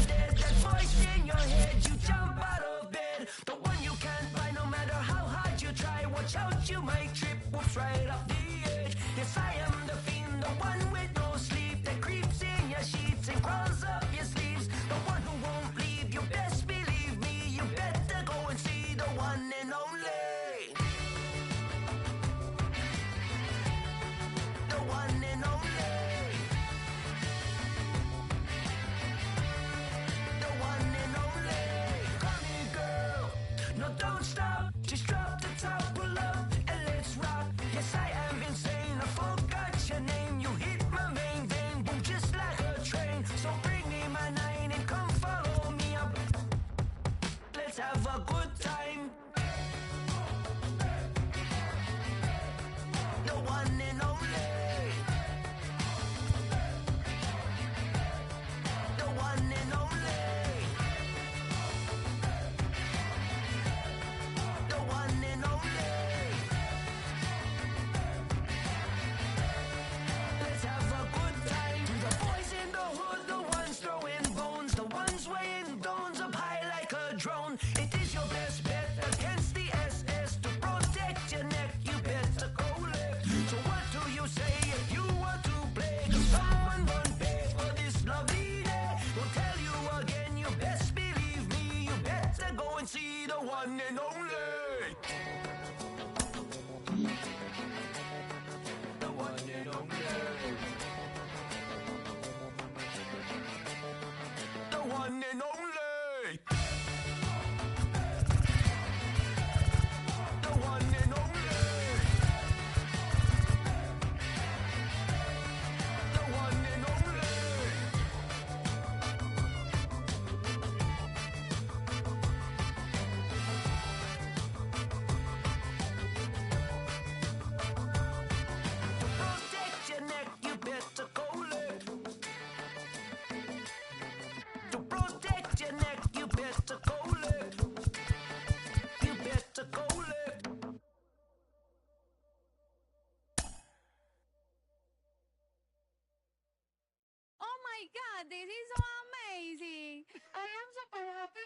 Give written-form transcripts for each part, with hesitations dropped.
dead. That voice in your head, you jump out of bed. The one you can't buy no matter how hard you try. Watch out, you might trip, whoops, right off the edge. Yes, I am the fiend, the one with no sleep, that creeps in your sheets and crawls up your sleeves. The one who won't leave, you best believe me. You better go and see the one and only. The one and only. The one and only. Come here, girl. No, don't stop. Just drop the top, pull up, and let's rock. Yes, I am insane. I forgot your name. You hit my main vein, boom, just like a train. So bring me my nine and come follow me up. Let's have a good time. The one and only. The one and only. The one and only. Let's have a good time. To the boys in the hood, the ones throwing bones, the ones weighing stones up high like a drone. It is your best bet against the SS. To protect your neck, you better go left. So what do you say if you want to play? Someone won't pay for this lovely day. Don't tell you again, you best believe me. You better go and see the one and only. The one and only. The one and only. The one and only. The one and only. To protect your neck, you better go left. To protect your neck, you better go left. You better go left. Oh my god, this is so amazing. I am super happy.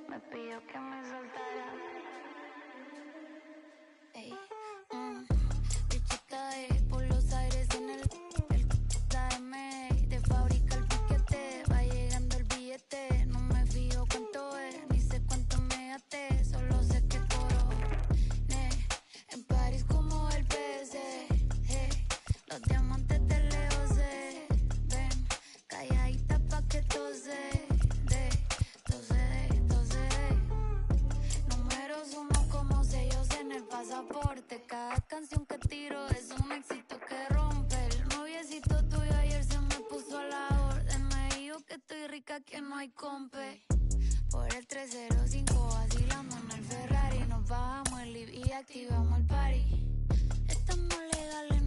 Me pidió que me soltara. Ey, bichita por los aires en el KM. De fábrica el piquete, va llegando el billete. No me fijo cuánto es, ni sé cuánto me gasté. Solo sé que coroné en París como el PC. Los diamantes de lejos se ven calladita pa' que tose. Números uno como sellos en el pasaporte. Cada canción que tiro es un éxito que rompe. El noviecito tuyo ayer se me puso a la orden. Me dijo que estoy rica, que no hay compe. Por el 305 vacilando en el Ferrari. Nos bajamos el live y activamos el party. Estamos legales.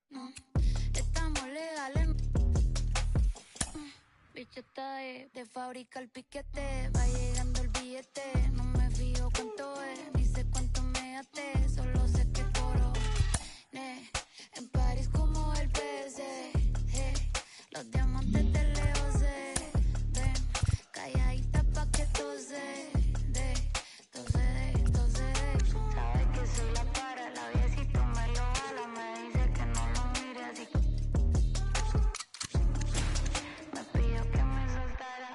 No, estamos legales. Bichota de fábrica el piquete. Va llegando el billete. No me fijo cuánto es, ni sé cuánto me gasté. Solo sé que coroné en París como el PC. Los diamantes de lejos se ven calladita pa' que tose. Sabe que soy la para, la viejito me lo jala. Me dice que no lo mire así. Me pidió que me soltara.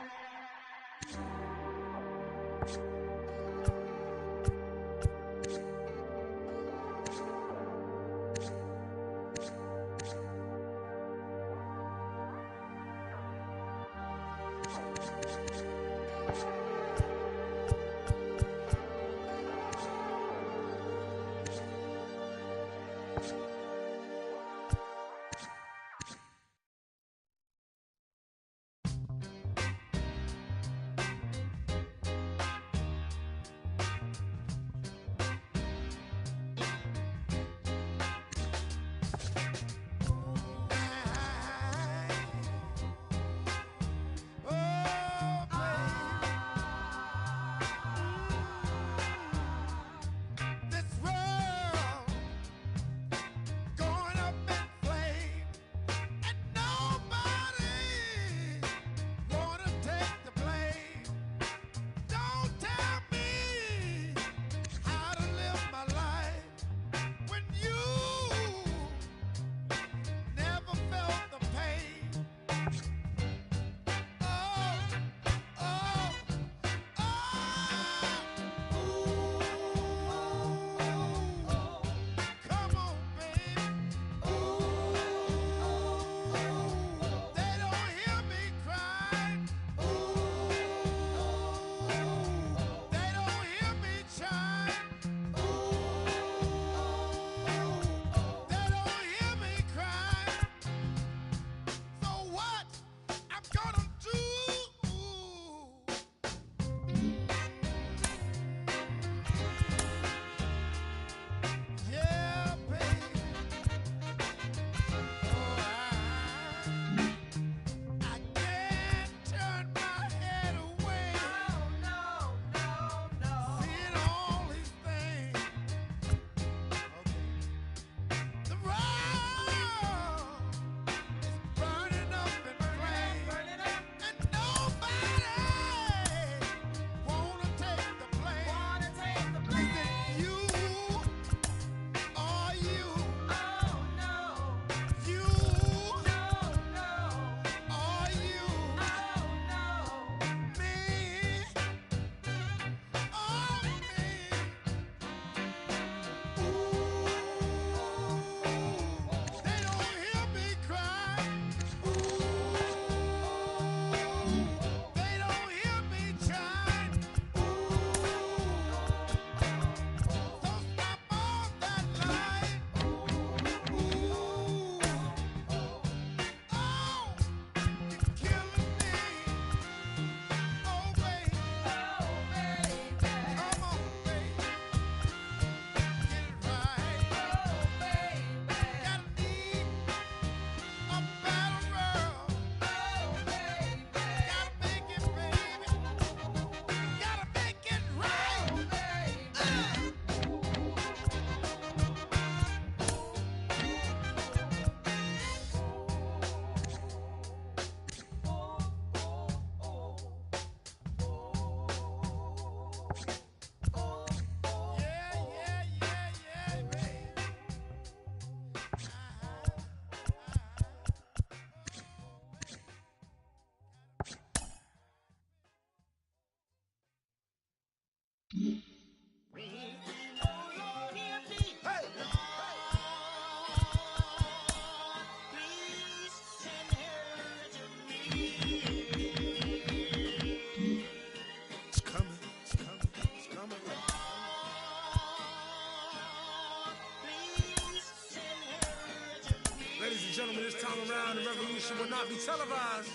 gentlemen, this time around, the revolution will not be televised.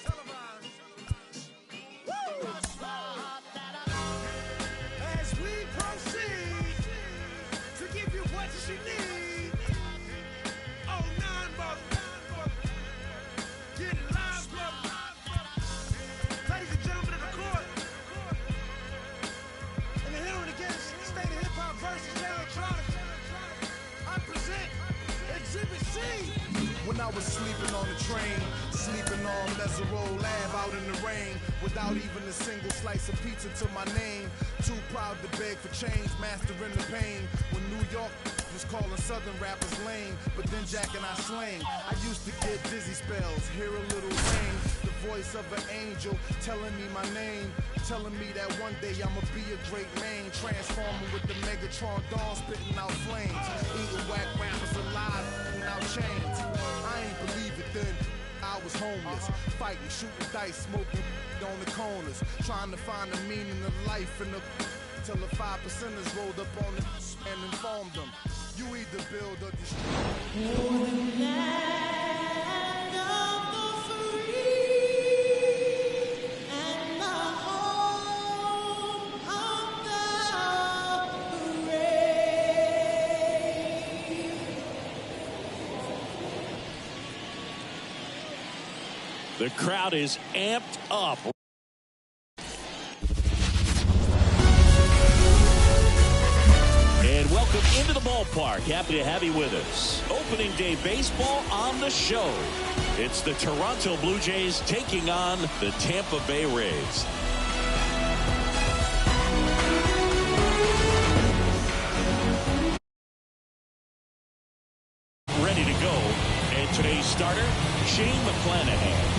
As we proceed to give you what you need. Oh, 9 brother. Get live, brother. Ladies and gentlemen of the court. And the hearing against State of Hip Hop versus Electronica. I present Exhibit C. When I was sleeping on the train, sleeping on Mesero Lab out in the rain, without even a single slice of pizza to my name. Too proud to beg for change, mastering the pain. When New York was calling Southern rappers lame, but then Jack and I slang. I used to get dizzy spells, hear a little rain, the voice of an angel telling me my name, telling me that one day I'ma be a great man, transforming with the Megatron dawn, spitting out flames, eating whack rappers alive, without chains. I ain't believe it then. I was homeless, fighting, shooting dice, smoking on the corners, trying to find the meaning of life in the till the 5%ers rolled up on the and informed them. You either build or destroy. The crowd is amped up. And welcome into the ballpark. Happy to have you with us. Opening day baseball on the show. It's the Toronto Blue Jays taking on the Tampa Bay Rays. Ready to go. And today's starter, Shane McClanahan.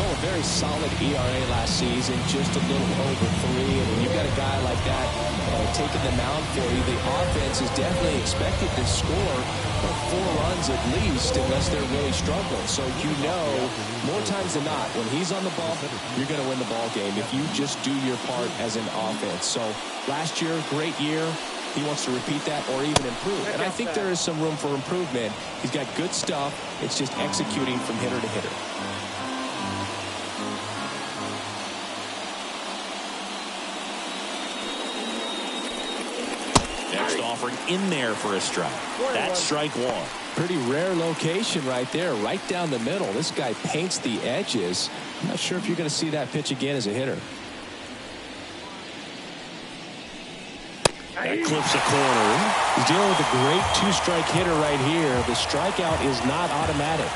Oh, a very solid ERA last season, just a little over 3. And when you've got a guy like that taking the mound for you, the offense is definitely expected to score 4 runs at least, unless they're really struggling. So you know, more times than not, when he's on the ball, you're going to win the ball game if you just do your part as an offense. So last year, great year. He wants to repeat that or even improve. And I think there is some room for improvement. He's got good stuff. It's just executing from hitter to hitter. Next offering in there for a strike. That's strike 1. Pretty rare location right there, right down the middle. This guy paints the edges. I'm not sure if you're going to see that pitch again as a hitter. That clips a corner. He's dealing with a great 2-strike hitter right here. The strikeout is not automatic.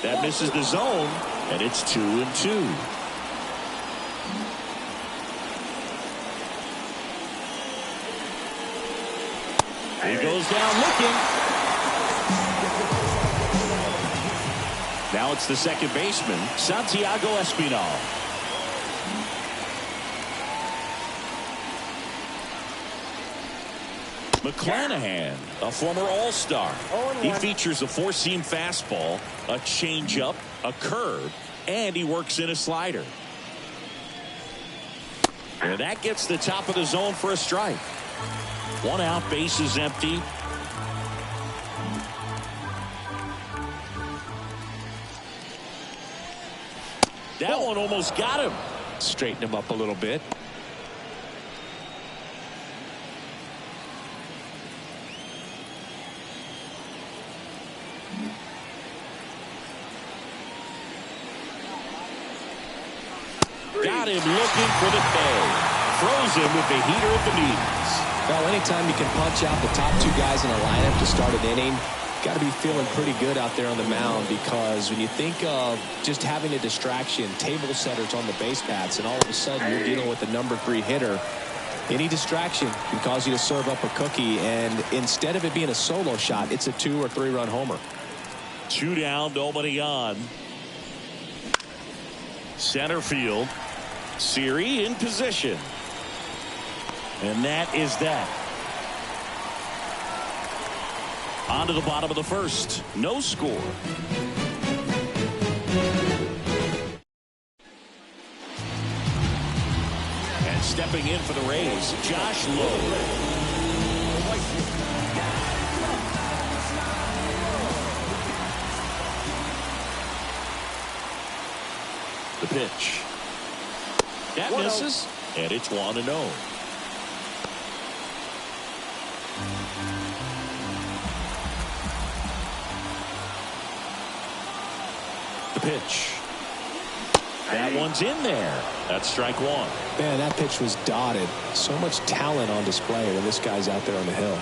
That misses the zone, and it's 2-2. He goes down looking. Now it's the second baseman, Santiago Espinal. McClanahan, a former All-Star. He features a 4-seam fastball, a changeup, a curve, and he works in a slider. And that gets the top of the zone for a strike. 1 out, base is empty. That one almost got him. Straighten him up a little bit. Got him looking for the fade. Throws him with the heater at the knees. Well, anytime you can punch out the top 2 guys in a lineup to start an inning, got to be feeling pretty good out there on the mound, because when you think of just having a distraction, table setters on the base paths, and all of a sudden you're dealing with the number 3 hitter, any distraction can cause you to serve up a cookie, and instead of it being a solo shot, it's a 2 or 3 run homer. 2 down, nobody on. Center field. Siri in position. And that is that. On to the bottom of the first. No score. And stepping in for the Rays, Josh Lowe. pitch. That misses, and it's 1-0. The pitch. That one's in there. That's strike one. Man, that pitch was dotted. So much talent on display when this guy's out there on the hill.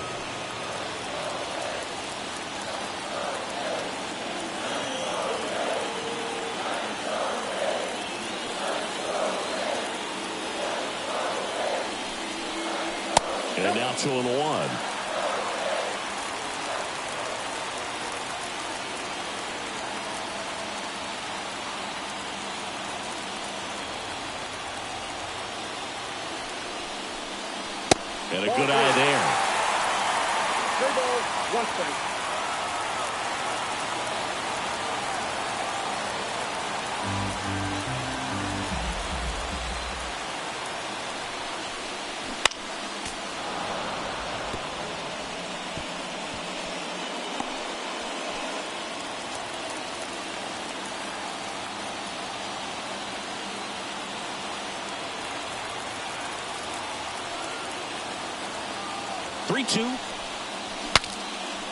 And now 2-1. And a good eye there. 3 balls, 1 strike.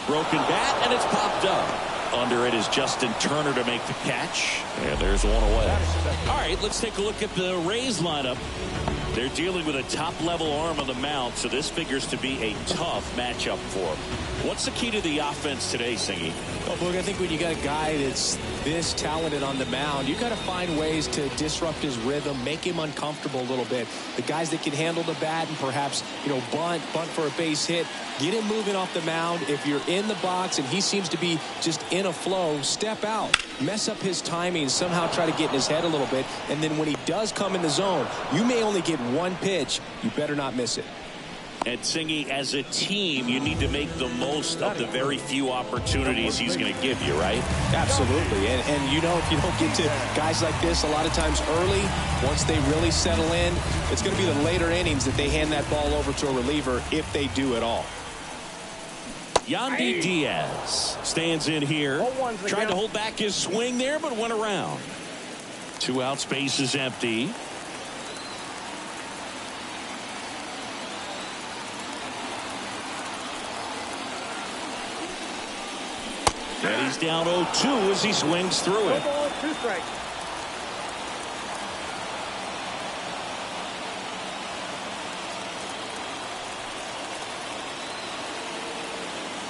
Broken bat, and it's popped up. Under it is Justin Turner to make the catch. And there's one away. All right, let's take a look at the Rays lineup. They're dealing with a top-level arm on the mound, so this figures to be a tough matchup for them. What's the key to the offense today, Singy? Well, Boog, I think when you got a guy that's this talented on the mound, you got to find ways to disrupt his rhythm, make him uncomfortable a little bit. The guys that can handle the bat and perhaps, bunt for a base hit, get him moving off the mound. If you're in the box and he seems to be just in a flow, step out, mess up his timing, somehow try to get in his head a little bit. And then when he does come in the zone, you may only get one pitch. You better not miss it. And Singy, as a team, you need to make the most of the very few opportunities he's going to give you, right? Absolutely. And if you don't get to guys like this a lot of times early, once they really settle in, it's going to be the later innings that they hand that ball over to a reliever if they do at all. Yandy Diaz stands in here. Tried to hold back his swing there, but went around. 2 outs, base is empty. And he's down 0-2 as he swings through it. 2 strikes.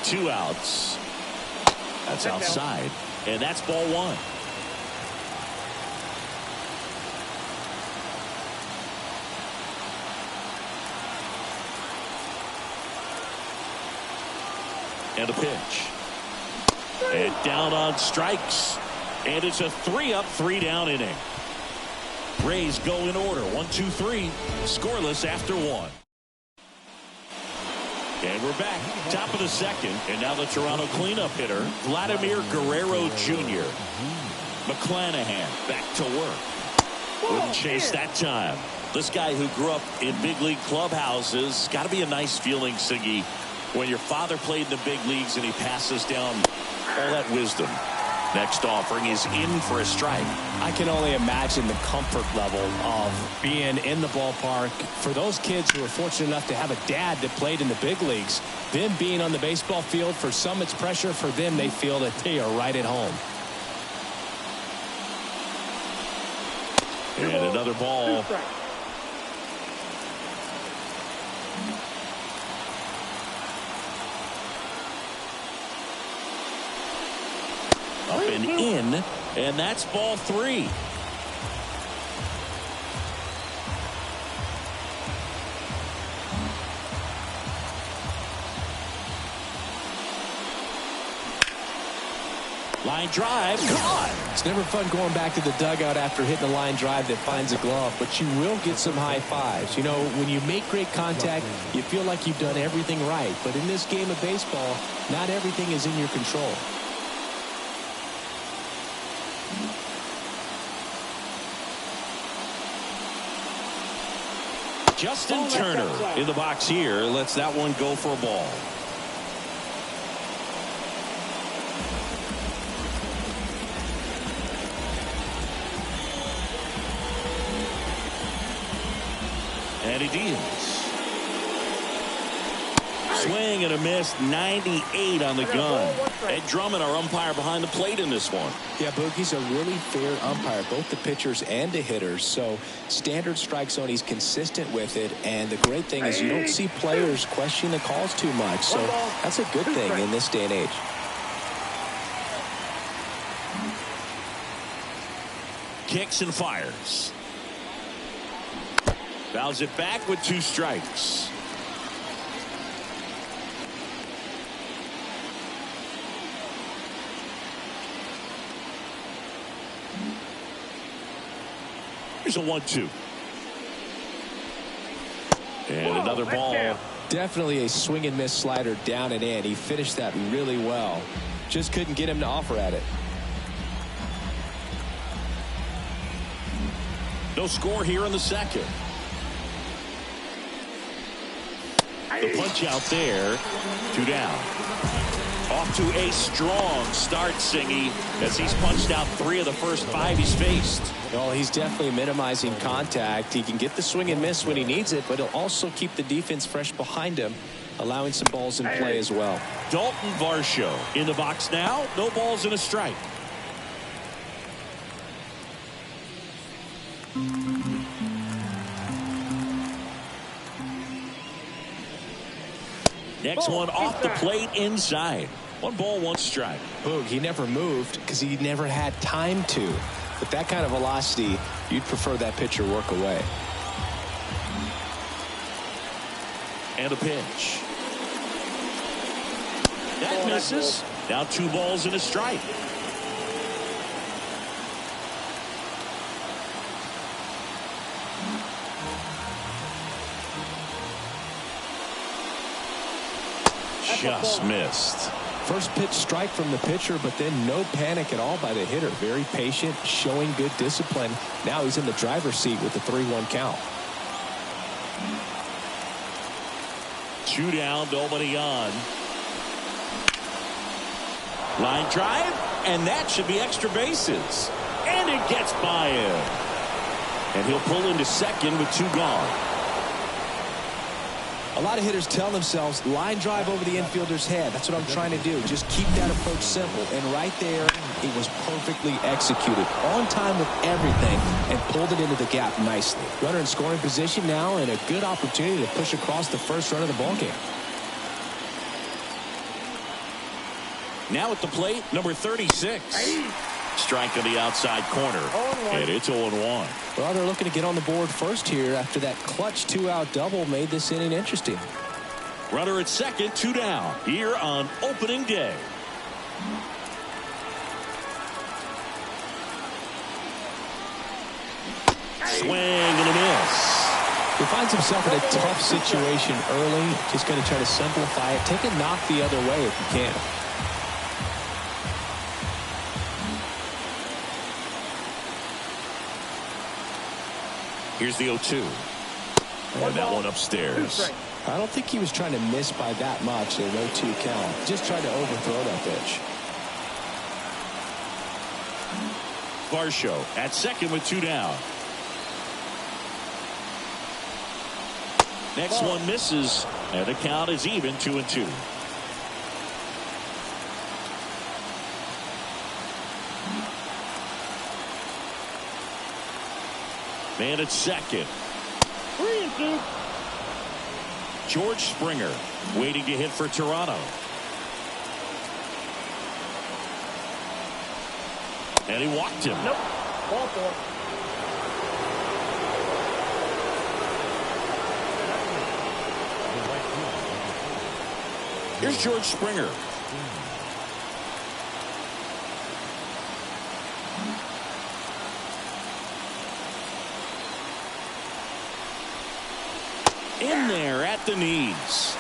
Two outs. That's outside. And that's ball 1. And a pitch. And down on strikes. And it's a 3-up, 3-down inning. Rays go in order. 1, 2, 3. Scoreless after 1. And we're back. Top of the second. And now the Toronto cleanup hitter, Vladimir Guerrero Jr. McClanahan back to work. Wouldn't chase that time. This guy who grew up in big league clubhouses, got to be a nice feeling, Siggy, when your father played in the big leagues and he passes down all that wisdom. Next offering is in for a strike. I can only imagine the comfort level of being in the ballpark for those kids who are fortunate enough to have a dad that played in the big leagues. Them being on the baseball field, for some it's pressure. For them, they feel that they are right at home. And another ball. Up and in, and that's ball 3. Line drive, caught. It's never fun going back to the dugout after hitting a line drive that finds a glove, but you will get some high fives. When you make great contact, you feel like you've done everything right. But in this game of baseball, not everything is in your control. Justin Turner in the box here lets that one go for a ball. Yandy Diaz. Swing and a miss, 98 on the gun. Ed Drummond, our umpire behind the plate in this one. Yeah, Boogie's a really fair umpire, both the pitchers and the hitters. So standard strike zone, he's consistent with it. And the great thing is you don't see players question the calls too much. So that's a good thing in this day and age. Kicks and fires. Fouls it back with 2 strikes. Here's a 1-2. And another ball. Definitely a swing and miss slider down and in. He finished that really well. Just couldn't get him to offer at it. No score here in the second. The punch out there. 2 down. Off to a strong start, Singy, as he's punched out 3 of the first 5 he's faced. Well, he's definitely minimizing contact. He can get the swing and miss when he needs it, but he'll also keep the defense fresh behind him, allowing some balls in play as well. Dalton Varsho in the box now. No balls and a strike. Next one off the plate inside. 1 ball, 1 strike. Boog, he never moved because he never had time to. With that kind of velocity, you'd prefer that pitcher work away. And a pitch. That misses. Now 2 balls and a strike. Just missed. First pitch strike from the pitcher, but then no panic at all by the hitter. Very patient, showing good discipline. Now he's in the driver's seat with the 3-1 count. 2 down, nobody on. Line drive, and that should be extra bases. And it gets by him. And he'll pull into second with 2 gone. A lot of hitters tell themselves, line drive over the infielder's head. That's what I'm trying to do. Just keep that approach simple. And right there, it was perfectly executed. On time with everything, and pulled it into the gap nicely. Runner in scoring position now, and a good opportunity to push across the first run of the ballgame. Now at the plate, number 36. Strike on the outside corner. And it's 0-1. Well, they're looking to get on the board first here after that clutch 2-out double made this inning interesting. Runner at second, 2 down here on opening day. Swing and a miss. He finds himself in a tough situation early. Just going to try to simplify it. Take a knock the other way if you can. Here's the 0-2. And that one upstairs. I don't think he was trying to miss by that much. An 0-2 count. Just tried to overthrow that pitch. Varsho at second with 2 down. Next one misses. And the count is even, 2-2. Man at second. 3-2. George Springer waiting to hit for Toronto. And he walked him. Nope. Ball 4. Here's George Springer. In there at the knees.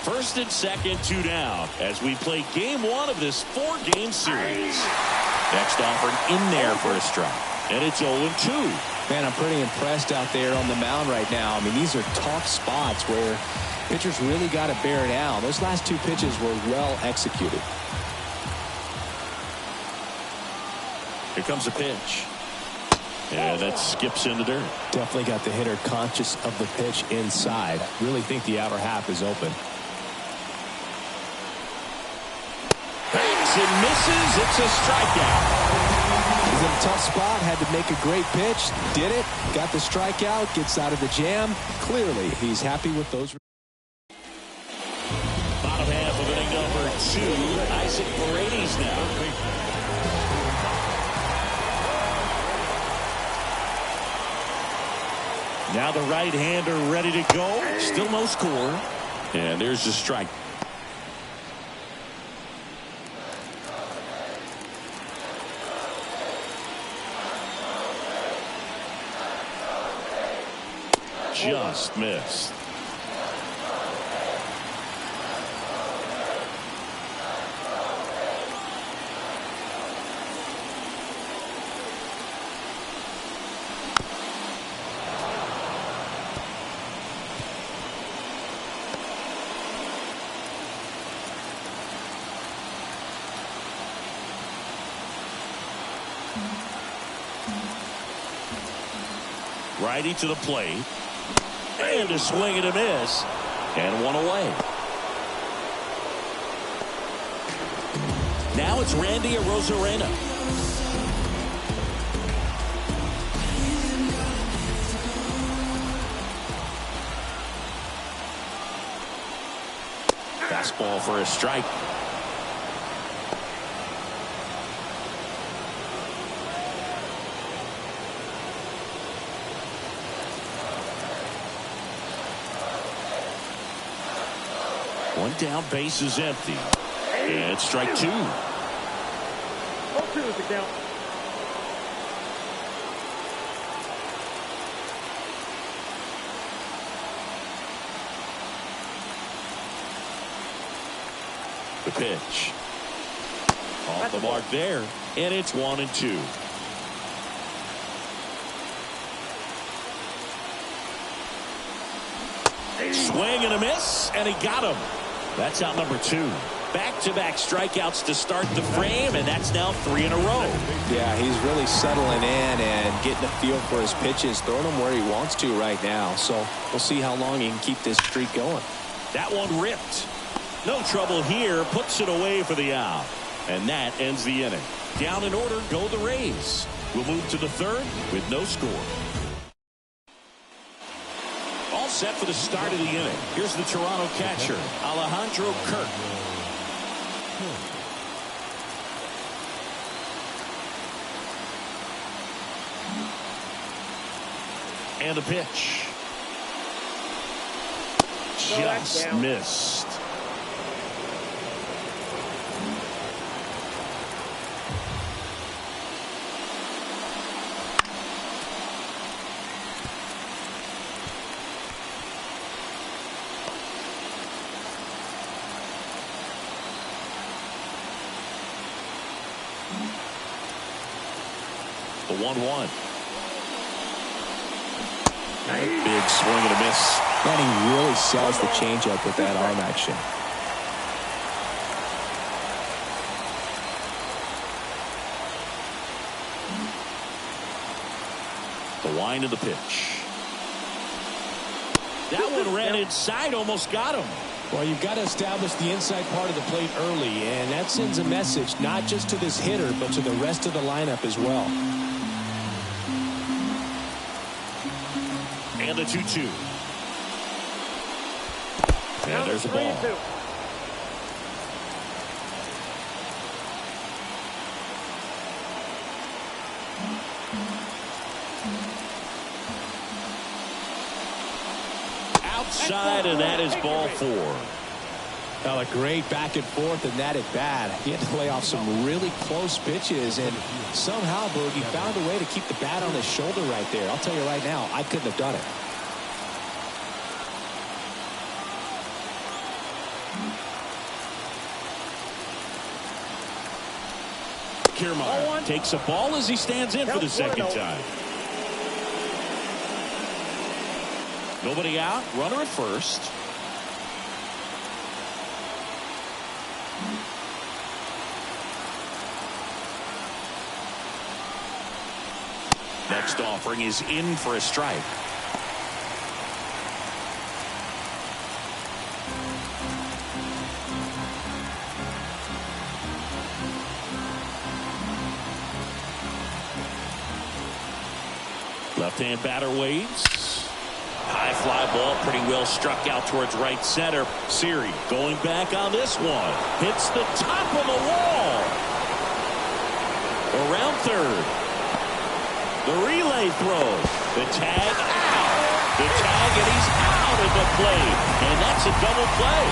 First and second, 2 down as we play game 1 of this 4-game series. Next offering in there for a strike. And it's 0-2. Man, I'm pretty impressed out there on the mound right now. I mean, these are tough spots where pitchers really got to bear down. Those last 2 pitches were well executed. Here comes a pitch. And that skips in the dirt. Definitely got the hitter conscious of the pitch inside. Really think the outer half is open. Backs and misses. It's a strikeout. He's in a tough spot. Had to make a great pitch. Did it. Got the strikeout. Gets out of the jam. Clearly, he's happy with those. Bottom half of inning number 2. Isaac Paredes now. Now the right-hander ready to go. Still no score. And there's the strike. Just missed. Righty to the plate. And a swing and a miss. And one away. Now it's Randy Arozarena. Fastball for a strike. One down, base is empty. And strike 2. 0-2 is the count. The pitch. Off the mark there. And it's 1-2. Swing and a miss. And he got him. That's out number 2. Back-to-back strikeouts to start the frame, and that's now 3 in a row. Yeah, he's really settling in and getting a feel for his pitches, throwing them where he wants to right now. So we'll see how long he can keep this streak going. That one ripped. No trouble here. Puts it away for the out. And that ends the inning. Down in order go the Rays. We'll move to the 3rd with no score. All set for the start of the inning. Here's the Toronto catcher, Alejandro Kirk. And a pitch. Just missed. The 1-1. Big swing and a miss. And he really sells the changeup with that arm action. The wind of the pitch. That one ran inside, almost got him. Well, you've got to establish the inside part of the plate early, and that sends a message not just to this hitter, but to the rest of the lineup as well. And a 2-2. And there's a ball. Outside, and that is ball 4. Well, a great back and forth, and that at bat. He had to lay off some really close pitches, and somehow, Boogie found a way to keep the bat on his shoulder right there. I'll tell you right now, I couldn't have done it. Kiermaier takes a ball as he stands in for the second time. Nobody out, runner at first. Next offering is in for a strike. Left-hand batter waits. High fly ball, pretty well struck out towards right center. Siri going back on this one. Hits the top of the wall. Around third. The relay throw. The tag out. The tag, and he's out at the plate. And that's a double play.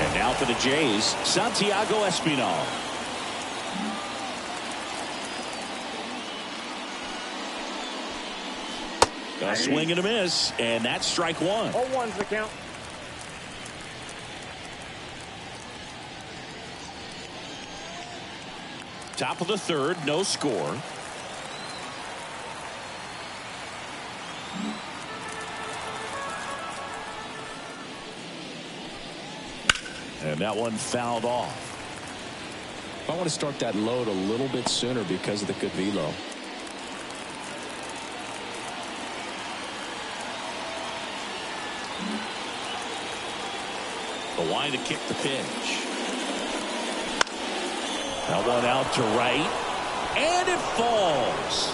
And now for the Jays, Santiago Espinal. A swing and a miss, and that's strike one. 0-1's the count. Top of the third, no score. And that one fouled off. I want to start that load a little bit sooner because of the good velo. The line to kick the pitch. That one out to right. And it falls.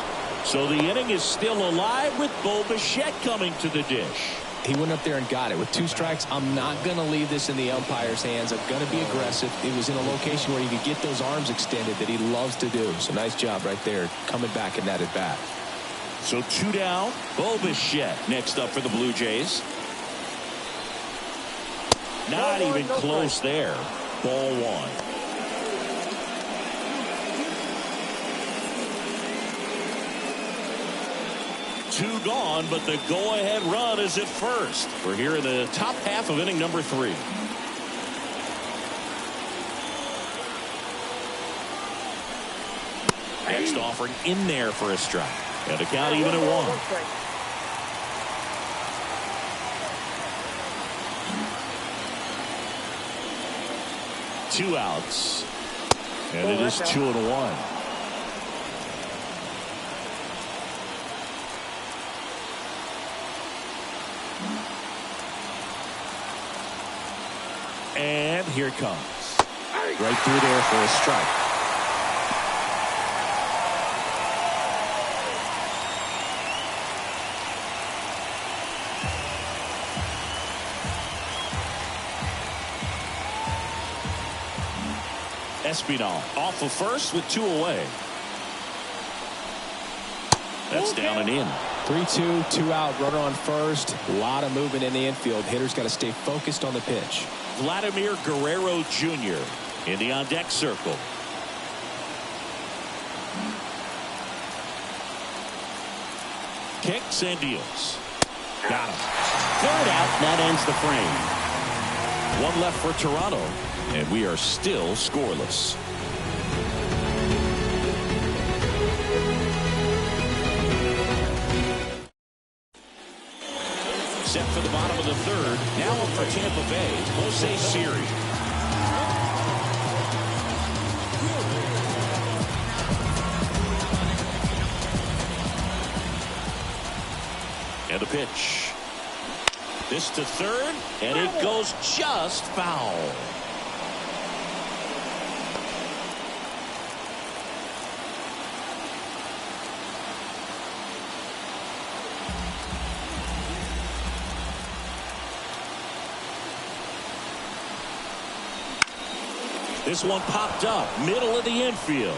So the inning is still alive with Bo Bichette coming to the dish. He went up there and got it. With 2 strikes, I'm not going to leave this in the umpire's hands. I'm going to be aggressive. It was in a location where he could get those arms extended that he loves to do. So nice job right there, coming back in that at bat. So 2 down. Bo Bichette next up for the Blue Jays. Not even close there. Ball one. Two gone, but the go-ahead run is at first. We're here in the top half of inning number 3. Next offering in there for a strike. And the count even at 1. Two outs, and it is 2-1. And here it comes. Right through there for a strike. Espinal off of first with 2 away. That's down and in. 3-2, 2 out, runner on first. A lot of movement in the infield. Hitter's got to stay focused on the pitch. Vladimir Guerrero Jr. in the on-deck circle. Kicks and deals. Got him. Third out, that ends the frame. 1 left for Toronto, and we are still scoreless. Set for the bottom of the third. Now up for Tampa Bay, Jose Siri. And the pitch. This to third, and it goes just foul. This one popped up, middle of the infield.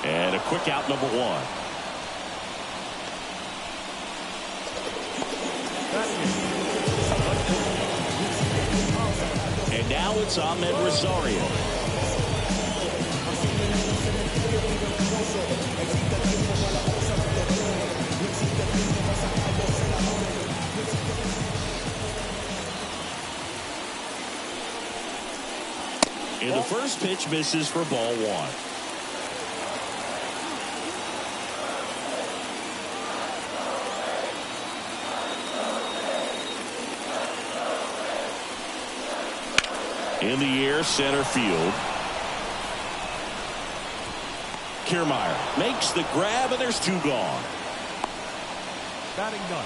And a quick out, number 1. And now it's Ahmed Rosario. And the first pitch misses for ball 1. In the air, center field. Kiermaier makes the grab, and there's 2 gone. Batting none.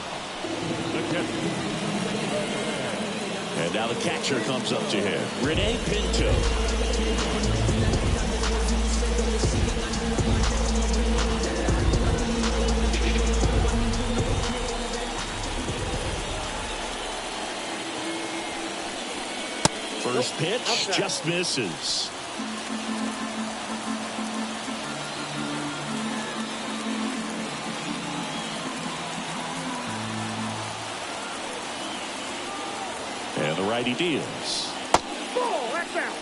The catcher. And now the catcher comes up to him. Rene Pinto. First pitch just misses. And the righty deals. Ball, that's out.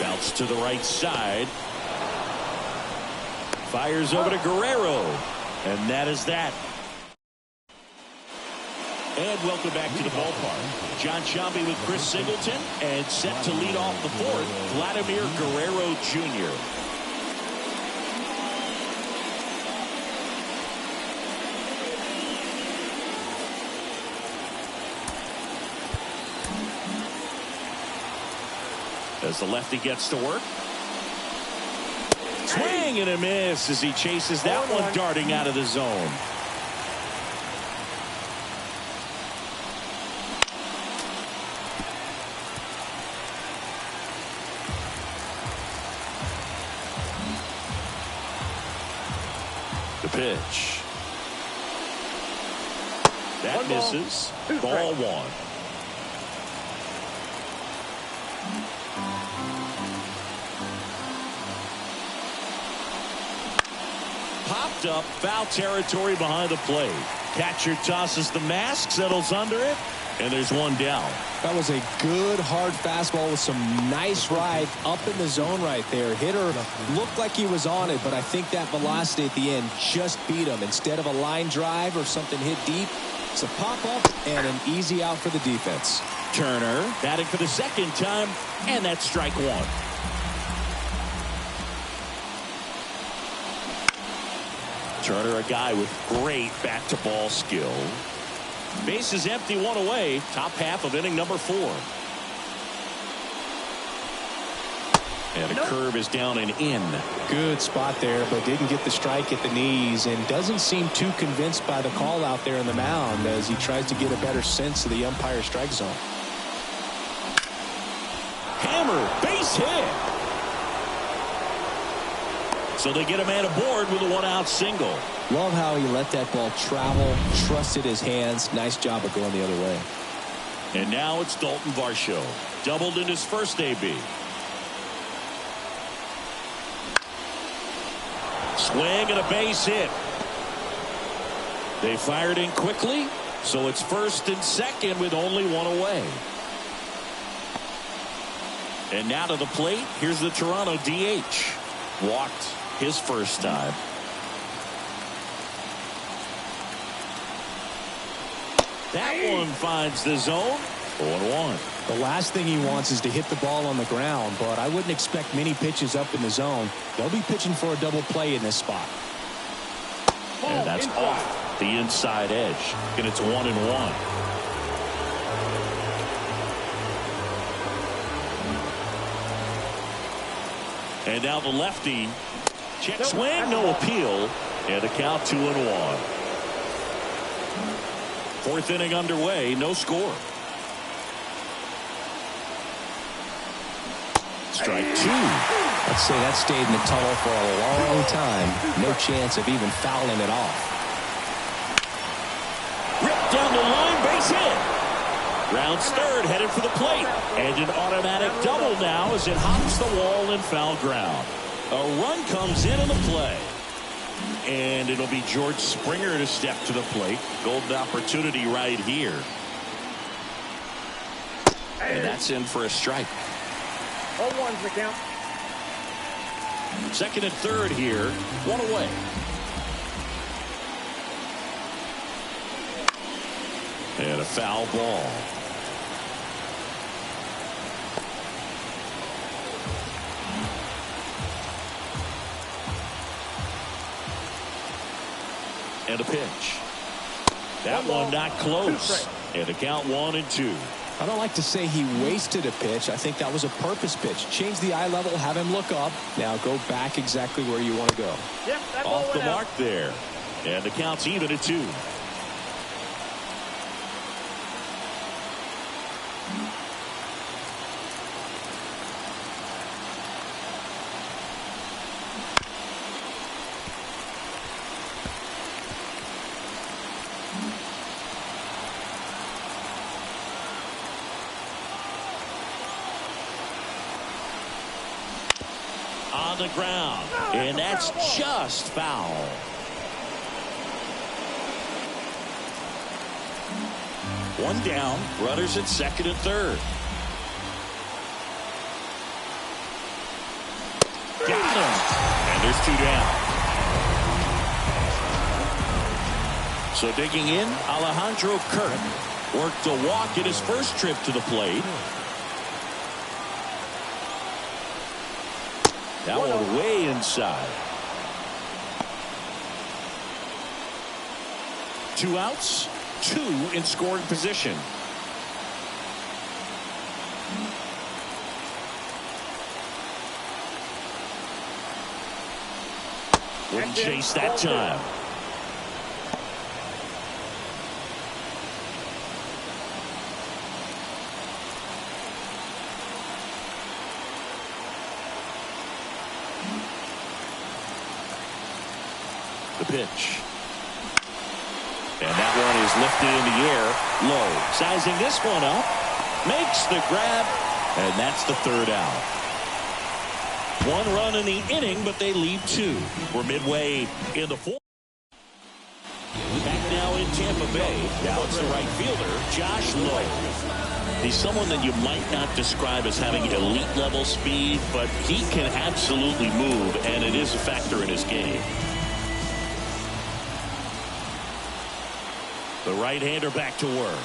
Bounce to the right side. Fires over to Guerrero. And that is that. And welcome back to the ballpark. John Sciambi with Chris Singleton, and set to lead off the 4th, Vladimir Guerrero Jr. As the lefty gets to work. Swing and a miss as he chases that one darting out of the zone. The pitch. That misses. Ball 1. Popped up, foul territory behind the plate. Catcher tosses the mask, settles under it, and there's 1 down. That was a good hard fastball with some nice ride up in the zone right there. Hitter looked like he was on it, but I think that velocity at the end just beat him. Instead of a line drive or something hit deep, it's a pop up and an easy out for the defense. Turner batting for the 2nd time, and that's strike 1. Turner, a guy with great bat-to-ball skill. Base is empty, 1 away. Top half of inning number 4. And a curve is down and in. Good spot there, but didn't get the strike at the knees, and doesn't seem too convinced by the call out there in the mound as he tries to get a better sense of the umpire strike zone. Hammer, base hit. So they get a man aboard with a 1-out single. Love how he let that ball travel, trusted his hands. Nice job of going the other way. And now it's Dalton Varsho. Doubled in his first AB. Swing and a base hit. They fired in quickly, so it's 1st and 2nd with only 1 away. And now to the plate, here's the Toronto DH. Walked his first time. That one finds the zone. 0-1. The last thing he wants is to hit the ball on the ground, but I wouldn't expect many pitches up in the zone. They'll be pitching for a double play in this spot. And that's off the inside edge. And it's 1-1. And now the lefty. Check swing, no appeal. And the count 2-1. 4th inning underway, no score. Strike 2. I'd say that stayed in the tunnel for a long time. No chance of even fouling it off. Ripped down the line, base hit. Rounds 3rd, headed for the plate. And an automatic double now as it hops the wall in foul ground. A run comes in on the play. And it'll be George Springer to step to the plate. Golden opportunity right here. And that's in for a strike. 0-1's the count. 2nd and 3rd here. 1 away. And a foul ball. And a pitch. That one not close. And the count 1-2. I don't like to say he wasted a pitch. I think that was a purpose pitch. Change the eye level, have him look up. Now go back exactly where you want to go. Yep, that ball Off the went out. mark there. And the count's even at 2. On the ground, and that's just foul. One down, runners at second and third. Got him, and there's 2 down. So digging in, Alejandro Kirk worked a walk in his first trip to the plate. That one way inside. 2 outs, 2 in scoring position. Wouldn't chase that time. The pitch. And that one is lifted in the air low. Sizing this one up. Makes the grab. And that's the 3rd out. 1 run in the inning, but they leave 2. We're midway in the 4th. Back now in Tampa Bay. Now it's the right fielder, Josh Lowe. He's someone that you might not describe as having elite level speed, but he can absolutely move, and it is a factor in his game. The right-hander back to work.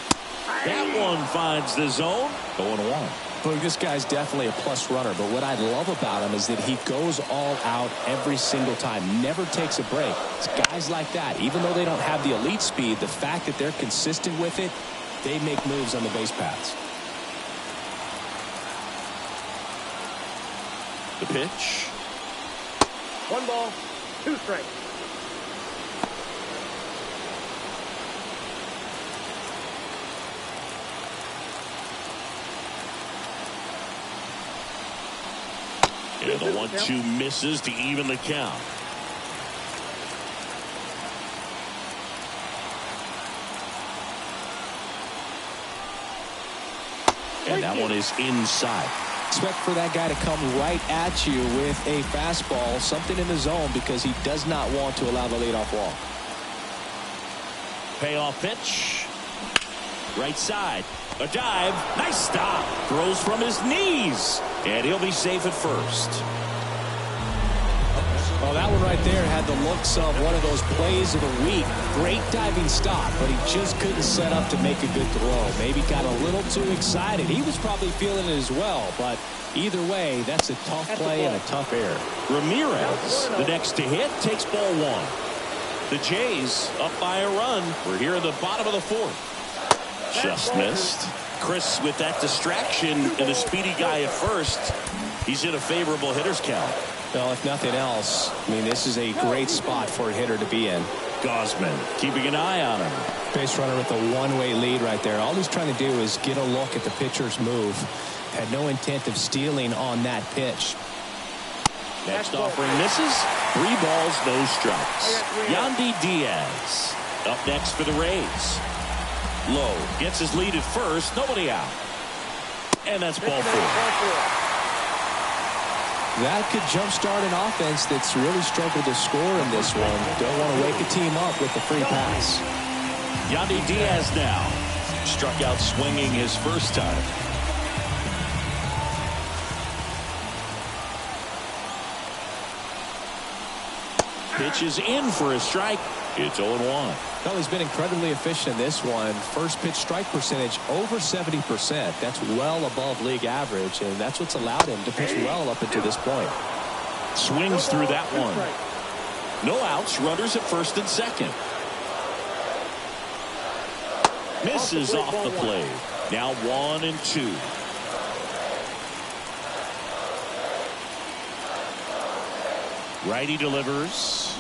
That one finds the zone. 0-1. Look, this guy's definitely a plus runner, but what I love about him is that he goes all out every single time, never takes a break. It's guys like that, even though they don't have the elite speed, the fact that they're consistent with it, they make moves on the base paths. The pitch. 1 ball, 2 strikes. And the 1-2 misses to even the count. And that one is inside. Expect for that guy to come right at you with a fastball, something in the zone, because he does not want to allow the leadoff walk. Payoff pitch. Right side. A dive. Nice stop. Throws from his knees. And he'll be safe at first. Well, that one right there had the looks of one of those plays of the week. Great diving stop, but he just couldn't set up to make a good throw. Maybe got a little too excited. He was probably feeling it as well, but either way, that's a tough play and a tough error. Ramirez, the next to hit, takes ball 1. The Jays up by a run. We're here in the bottom of the 4th. Just missed. Chris with that distraction and a speedy guy at first. He's in a favorable hitter's count. Well, if nothing else, I mean, this is a great spot for a hitter to be in. Gausman keeping an eye on him. Base runner with a one-way lead right there. All he's trying to do is get a look at the pitcher's move. Had no intent of stealing on that pitch. Next offering misses. 3 balls, no strikes. Yandy Diaz up next for the Rays. Lowe gets his lead at first. Nobody out. And that's ball 4. That could jumpstart an offense that's really struggled to score in this one. Don't want to wake a team up with the free pass. Yandy Diaz now struck out swinging his first time. Pitch is in for a strike. It's 0-1. Well, he's been incredibly efficient in this one. First pitch strike percentage over 70%. That's well above league average, and that's what's allowed him to pitch well up until this point. Swings through that one. No outs, runners at first and second. Misses off the plate. Now 1-2. Righty delivers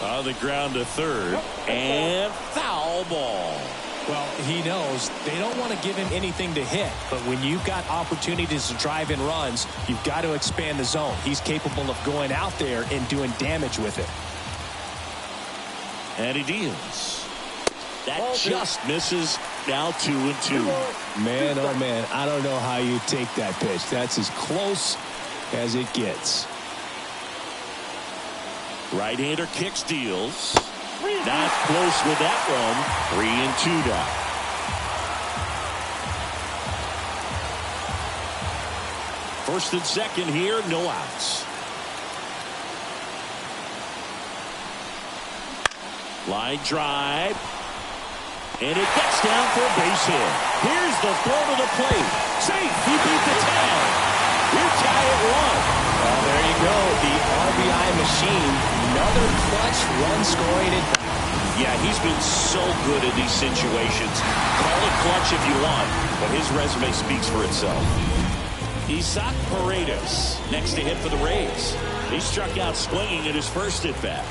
on the ground to third, and foul ball. Well, he knows they don't want to give him anything to hit, but when you've got opportunities to drive in runs, you've got to expand the zone. He's capable of going out there and doing damage with it. And he deals. That just misses. Now 2-2. Man, oh man, I don't know how you take that pitch. That's as close as it gets. Right-hander kicks, deals. Not close with that one. 3-2 now. First and second here, no outs. Line drive. And it gets down for a base hit. Here's the throw to the plate. Safe. He beat the tag. You tie it 1. Well, there you go. The RBI machine. Another clutch run scoring advantage. Yeah, he's been so good in these situations. Call it clutch if you want, but his resume speaks for itself. Isaac Paredes next to hit for the Rays. He struck out swinging in his first at bat.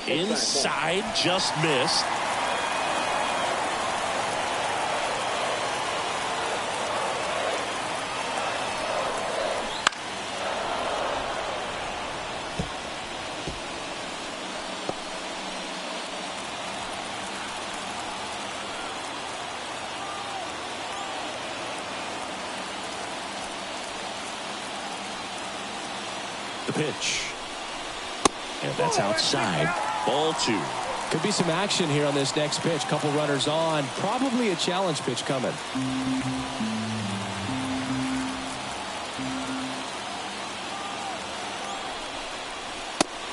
Inside, just missed. The pitch. And that's outside. Ball 2. Could be some action here on this next pitch. Couple runners on. Probably a challenge pitch coming.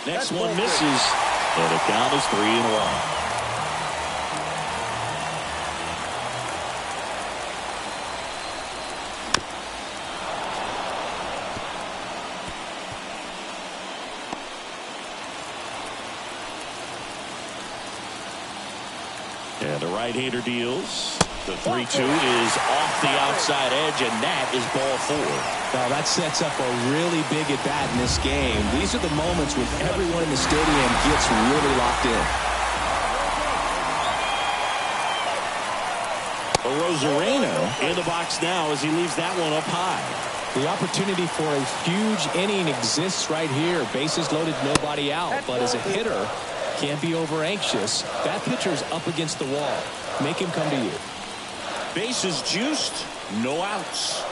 Next one misses. And the count is 3-1. And the right-hander deals. The 3-2 is off the outside edge, and that is ball 4. Now that sets up a really big at-bat in this game. These are the moments when everyone in the stadium gets really locked in. Rosarena in the box now as he leaves that one up high. The opportunity for a huge inning exists right here. Bases loaded, nobody out. But as a hitter, can't be over anxious. That pitcher's up against the wall. Make him come to you. Bases juiced, no outs.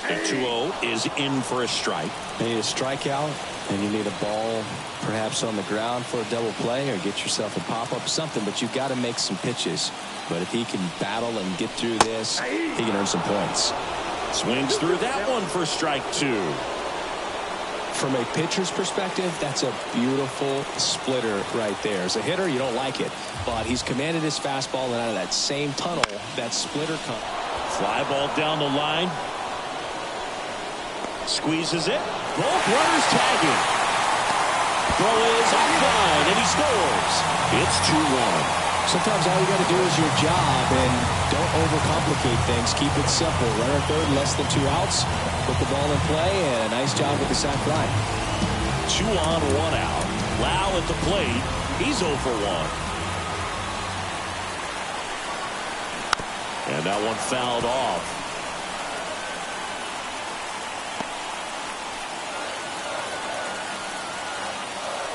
The 2-0 is in for a strike. You need a strikeout, and you need a ball perhaps on the ground for a double play, or get yourself a pop-up, something, but you've got to make some pitches. But if he can battle and get through this, he can earn some points. Swings through that one for strike 2. From a pitcher's perspective, that's a beautiful splitter right there. As a hitter, you don't like it, but he's commanded his fastball, and out of that same tunnel, that splitter comes. Fly ball down the line. Squeezes it. Both runners tagging. Throw is off the line, and he scores. It's 2-1. Sometimes all you got to do is your job, and don't overcomplicate things. Keep it simple. Runner third, less than 2 outs. Put the ball in play, and a nice job with the sac fly. 2 on, 1 out. Lau at the plate. He's 0 for 1. And that one fouled off.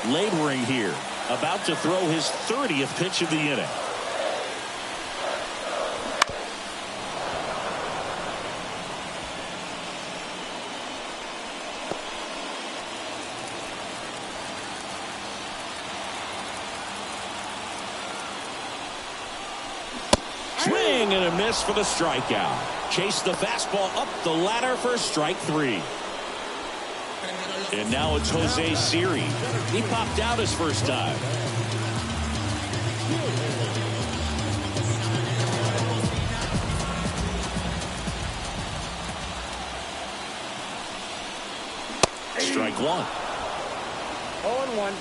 Laboring here, about to throw his 30th pitch of the inning. Swing and a miss for the strikeout. Chase the fastball up the ladder for strike 3. And now it's Jose Siri. He popped out his first time. Strike one. 0-1.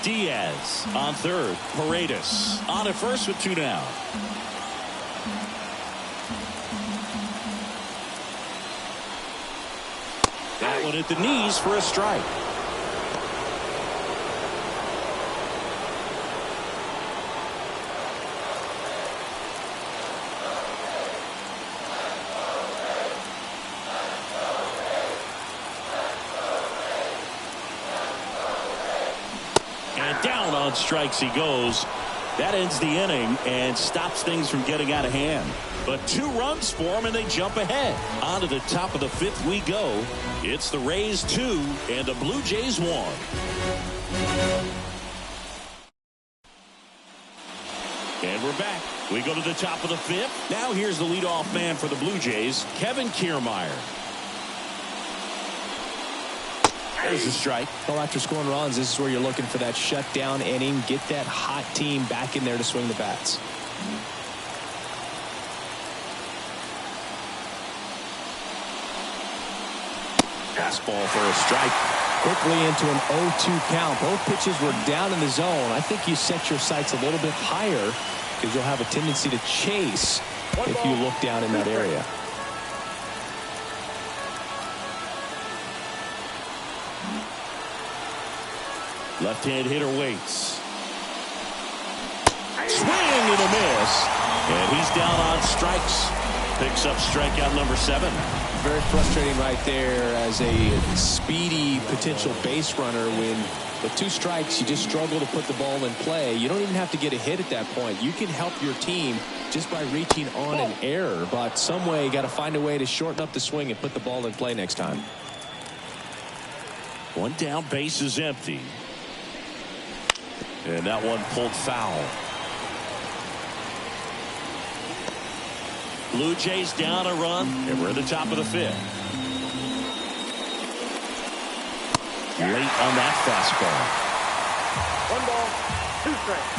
Diaz on third. Paredes on at first with 2 down. That one at the knees for a strike. And down on strikes he goes. That ends the inning and stops things from getting out of hand. But 2 runs for him and they jump ahead. On to the top of the 5th we go. It's the Rays 2 and the Blue Jays 1. And we're back. We go to the top of the 5th. Now here's the leadoff man for the Blue Jays, Kevin Kiermaier. There's a strike. Well, after scoring runs, this is where you're looking for that shutdown inning. Get that hot team back in there to swing the bats. Fastball for a strike. Quickly into an 0-2 count. Both pitches were down in the zone. I think you set your sights a little bit higher because you'll have a tendency to chase if you look down in that area. Left-hand hitter waits. Swing and a miss. And he's down on strikes. Picks up strikeout number 7. Very frustrating right there as a speedy potential base runner when with 2 strikes you just struggle to put the ball in play. You don't even have to get a hit at that point. You can help your team just by reaching on an error, but some way you got to find a way to shorten up the swing and put the ball in play next time. 1 down, base is empty. And that one pulled foul. Blue Jays down a run, and we're at the top of the 5th. Late on that fastball. 1 ball, 2 strikes.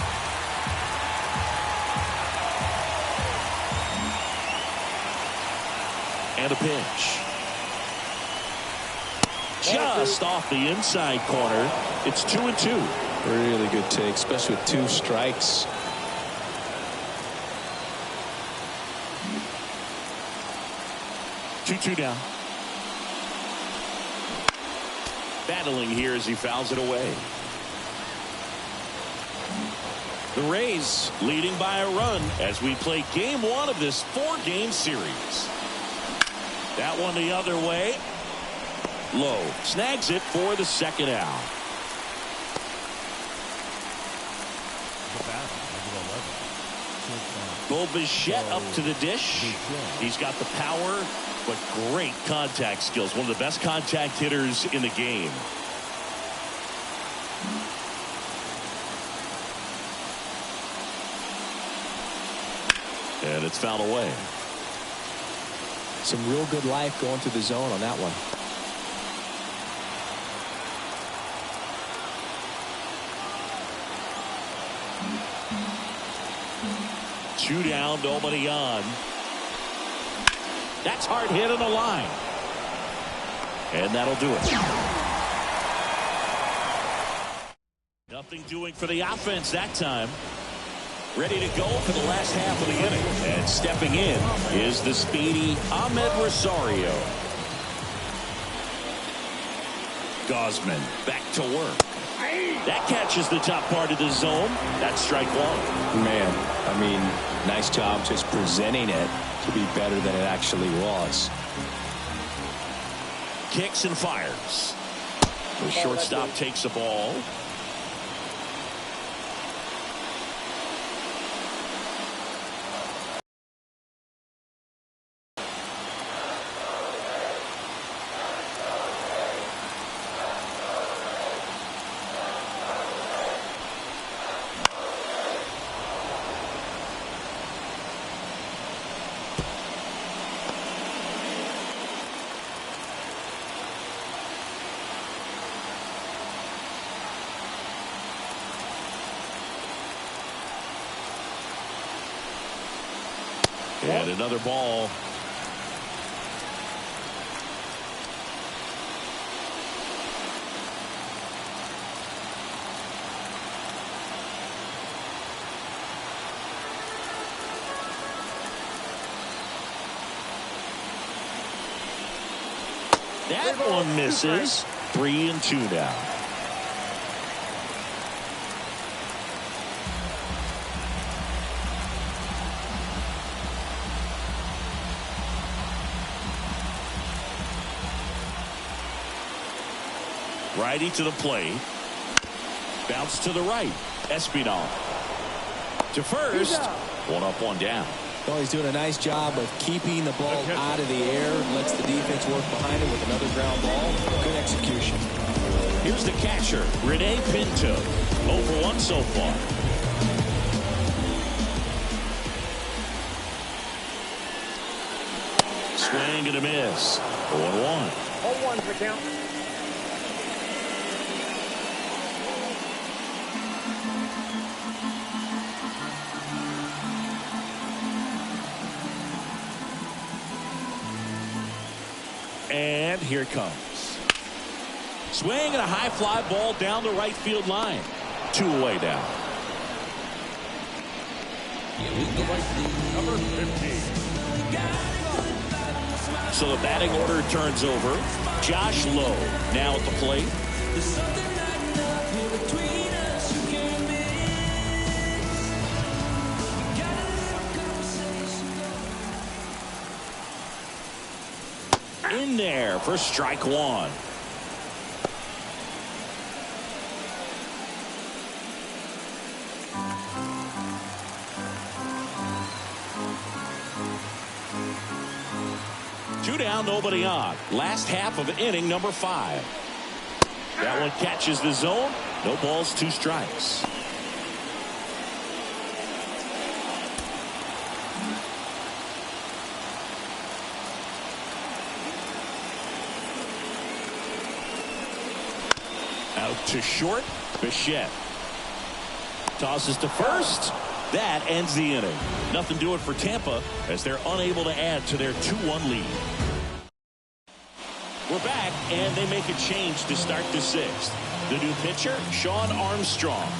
And a pitch. Just off the inside corner. It's 2-2. Really good take, especially with 2 strikes. Two down. Battling here as he fouls it away. The Rays leading by a run as we play game 1 of this 4-game series. That one the other way. Low snags it for the 2nd out. Bo Bichette up to the dish. He's got the power, but great contact skills. One of the best contact hitters in the game. And it's fouled away. Some real good life going through the zone on that one. Two down, nobody on. That's hard hit on the line. And that'll do it. Nothing doing for the offense that time. Ready to go for the last half of the inning. And stepping in is the speedy Ahmed Rosario. Gosman back to work. That catches the top part of the zone. That's strike 1. Man, I mean, nice job just presenting it to be better than it actually was. Kicks and fires. The shortstop takes the ball. And another ball. That one misses. 3-2 now. Righty to the plate. Bounce to the right. Espinal to first. One up, one down. Well, he's doing a nice job of keeping the ball out of the air. Lets the defense work behind him with another ground ball. Good execution. Here's the catcher, Rene Pinto. 0 for 1 so far. Swing and a miss. 0-1. 0-1's the count. And here it comes. Swing and a high fly ball down the right field line. 2 away now. Number 15. So the batting order turns over. Josh Lowe now at the plate. In there for strike 1. Two down, nobody on. Last half of inning number 5. That one catches the zone. No balls, 2 strikes. Out to short. Bichette tosses to first. That ends the inning. Nothing doing for Tampa as they're unable to add to their 2-1 lead. We're back, and they make a change to start the 6th. The new pitcher, Sean Armstrong.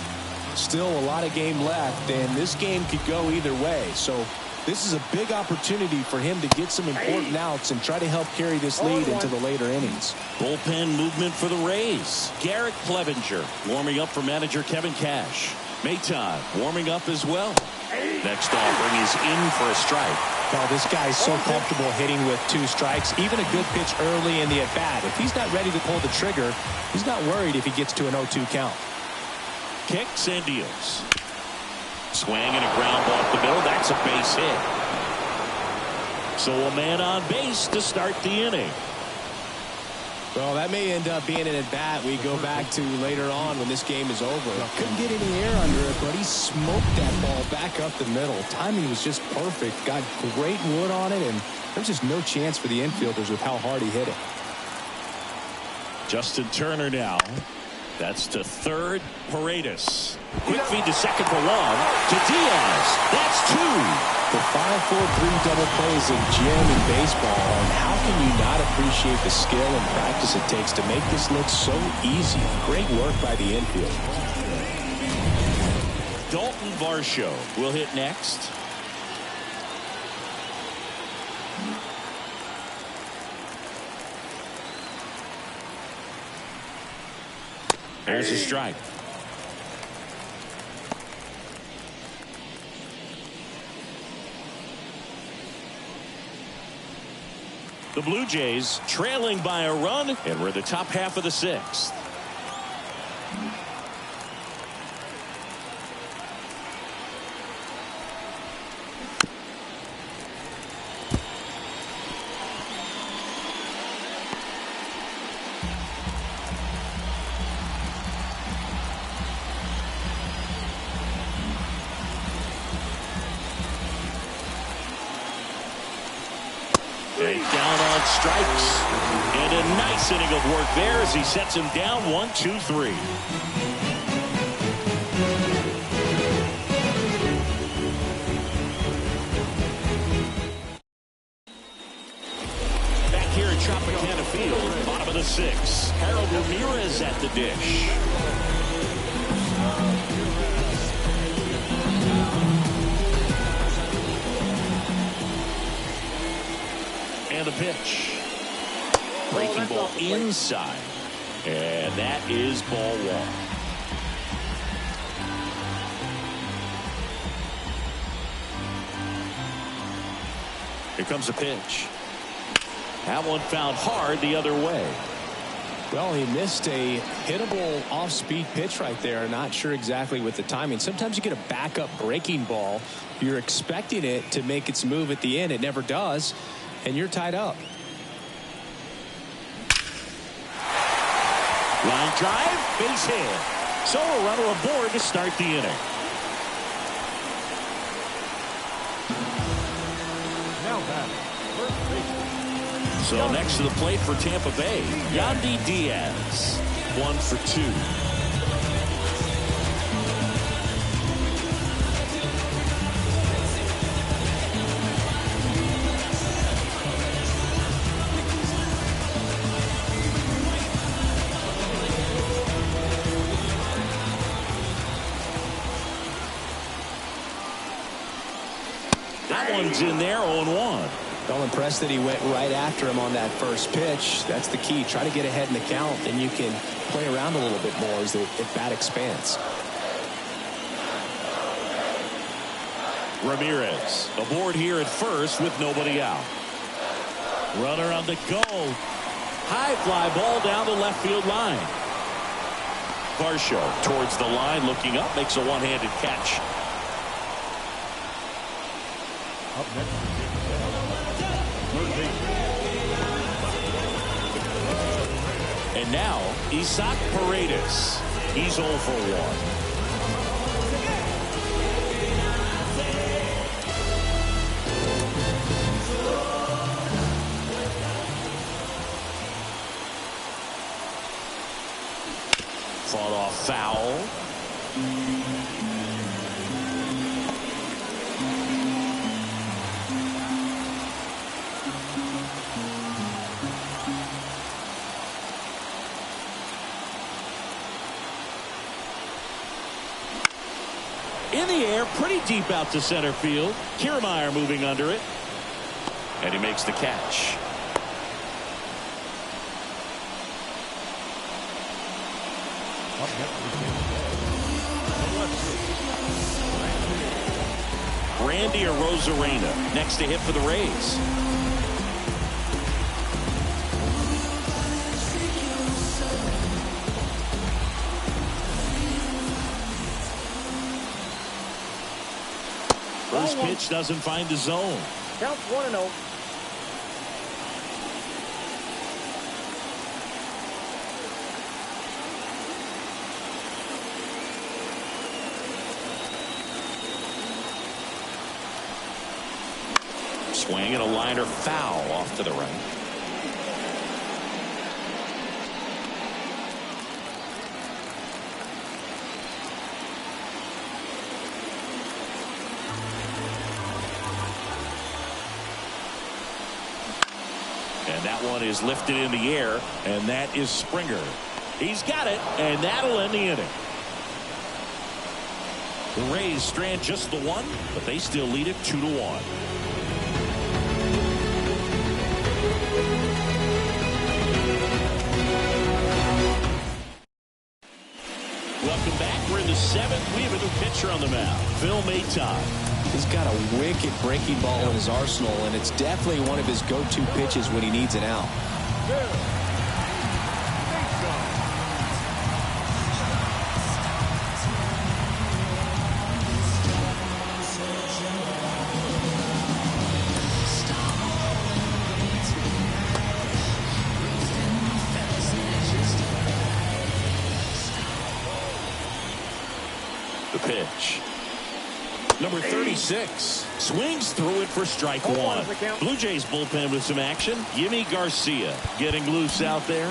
Still a lot of game left, and this game could go either way. So this is a big opportunity for him to get some important outs and try to help carry this lead into the later innings. Bullpen movement for the Rays. Garrett Clevenger warming up for manager Kevin Cash. Maton warming up as well. Next offering is in for a strike. Well, this guy's so comfortable hitting with 2 strikes. Even a good pitch early in the at-bat. If he's not ready to pull the trigger, he's not worried if he gets to an 0-2 count. Kicks and deals. Swing and a ground ball up the middle. That's a base hit. So a man on base to start the inning. Well, that may end up being an at-bat we go back to later on when this game is over. Couldn't get any air under it, but he smoked that ball back up the middle. Timing was just perfect. Got great wood on it, and there's just no chance for the infielders with how hard he hit it. Justin Turner now. That's to third. Paredes. Quick feed to second for 1. To Diaz. That's 2. The 5-4-3 double play is a gem in baseball, and how can you not appreciate the skill and practice it takes to make this look so easy? Great work by the infield. Dalton Varsho will hit next. There's a strike. The Blue Jays trailing by a run, and we're in the top half of the 6th. Down on strikes, and a nice inning of work there as he sets him down 1-2-3. Back here at Tropicana Field, bottom of the 6th. Harold Ramirez at the dish. And the pitch. Breaking ball inside. And that is ball one. Here comes a pitch. That one found hard the other way. Well, he missed a hittable off-speed pitch right there. Not sure exactly with the timing. Sometimes you get a backup breaking ball. You're expecting it to make its move at the end. It never does, and you're tied up. Line drive, base hit. So a runner aboard to start the inning. Now batting, first baseman. So next to the plate for Tampa Bay, Yandy Diaz, 1 for 2. That one's in there, 0-1. Well, impressed that he went right after him on that first pitch. That's the key. Try to get ahead in the count, then you can play around a little bit more as the bat expands. Ramirez aboard here at first with nobody out. Runner on the go. High fly ball down the left field line. Varsho towards the line, looking up, makes a one-handed catch. Up next, third baseman. And now, Isaac Paredes. He's 0 for 1. Fought off foul. In the air, pretty deep out to center field. Kiermaier moving under it. And he makes the catch. Up next, the left field. Randy Arozarena next to hit for the Rays. First pitch doesn't find the zone. Counts 1-0. Swing and a liner foul off to the right. And that one is lifted in the air, and that is Springer. He's got it, and that'll end the inning. The Rays strand just the one, but they still lead it 2-1. Welcome back. We're in the 7th. We have a new pitcher on the mound, Phil Maton. He's got a wicked breaking ball in his arsenal, and it's definitely one of his go-to pitches when he needs an out. The pitch. Number 36 swings through it for strike one. Blue Jays bullpen with some action. Yimi Garcia getting loose out there.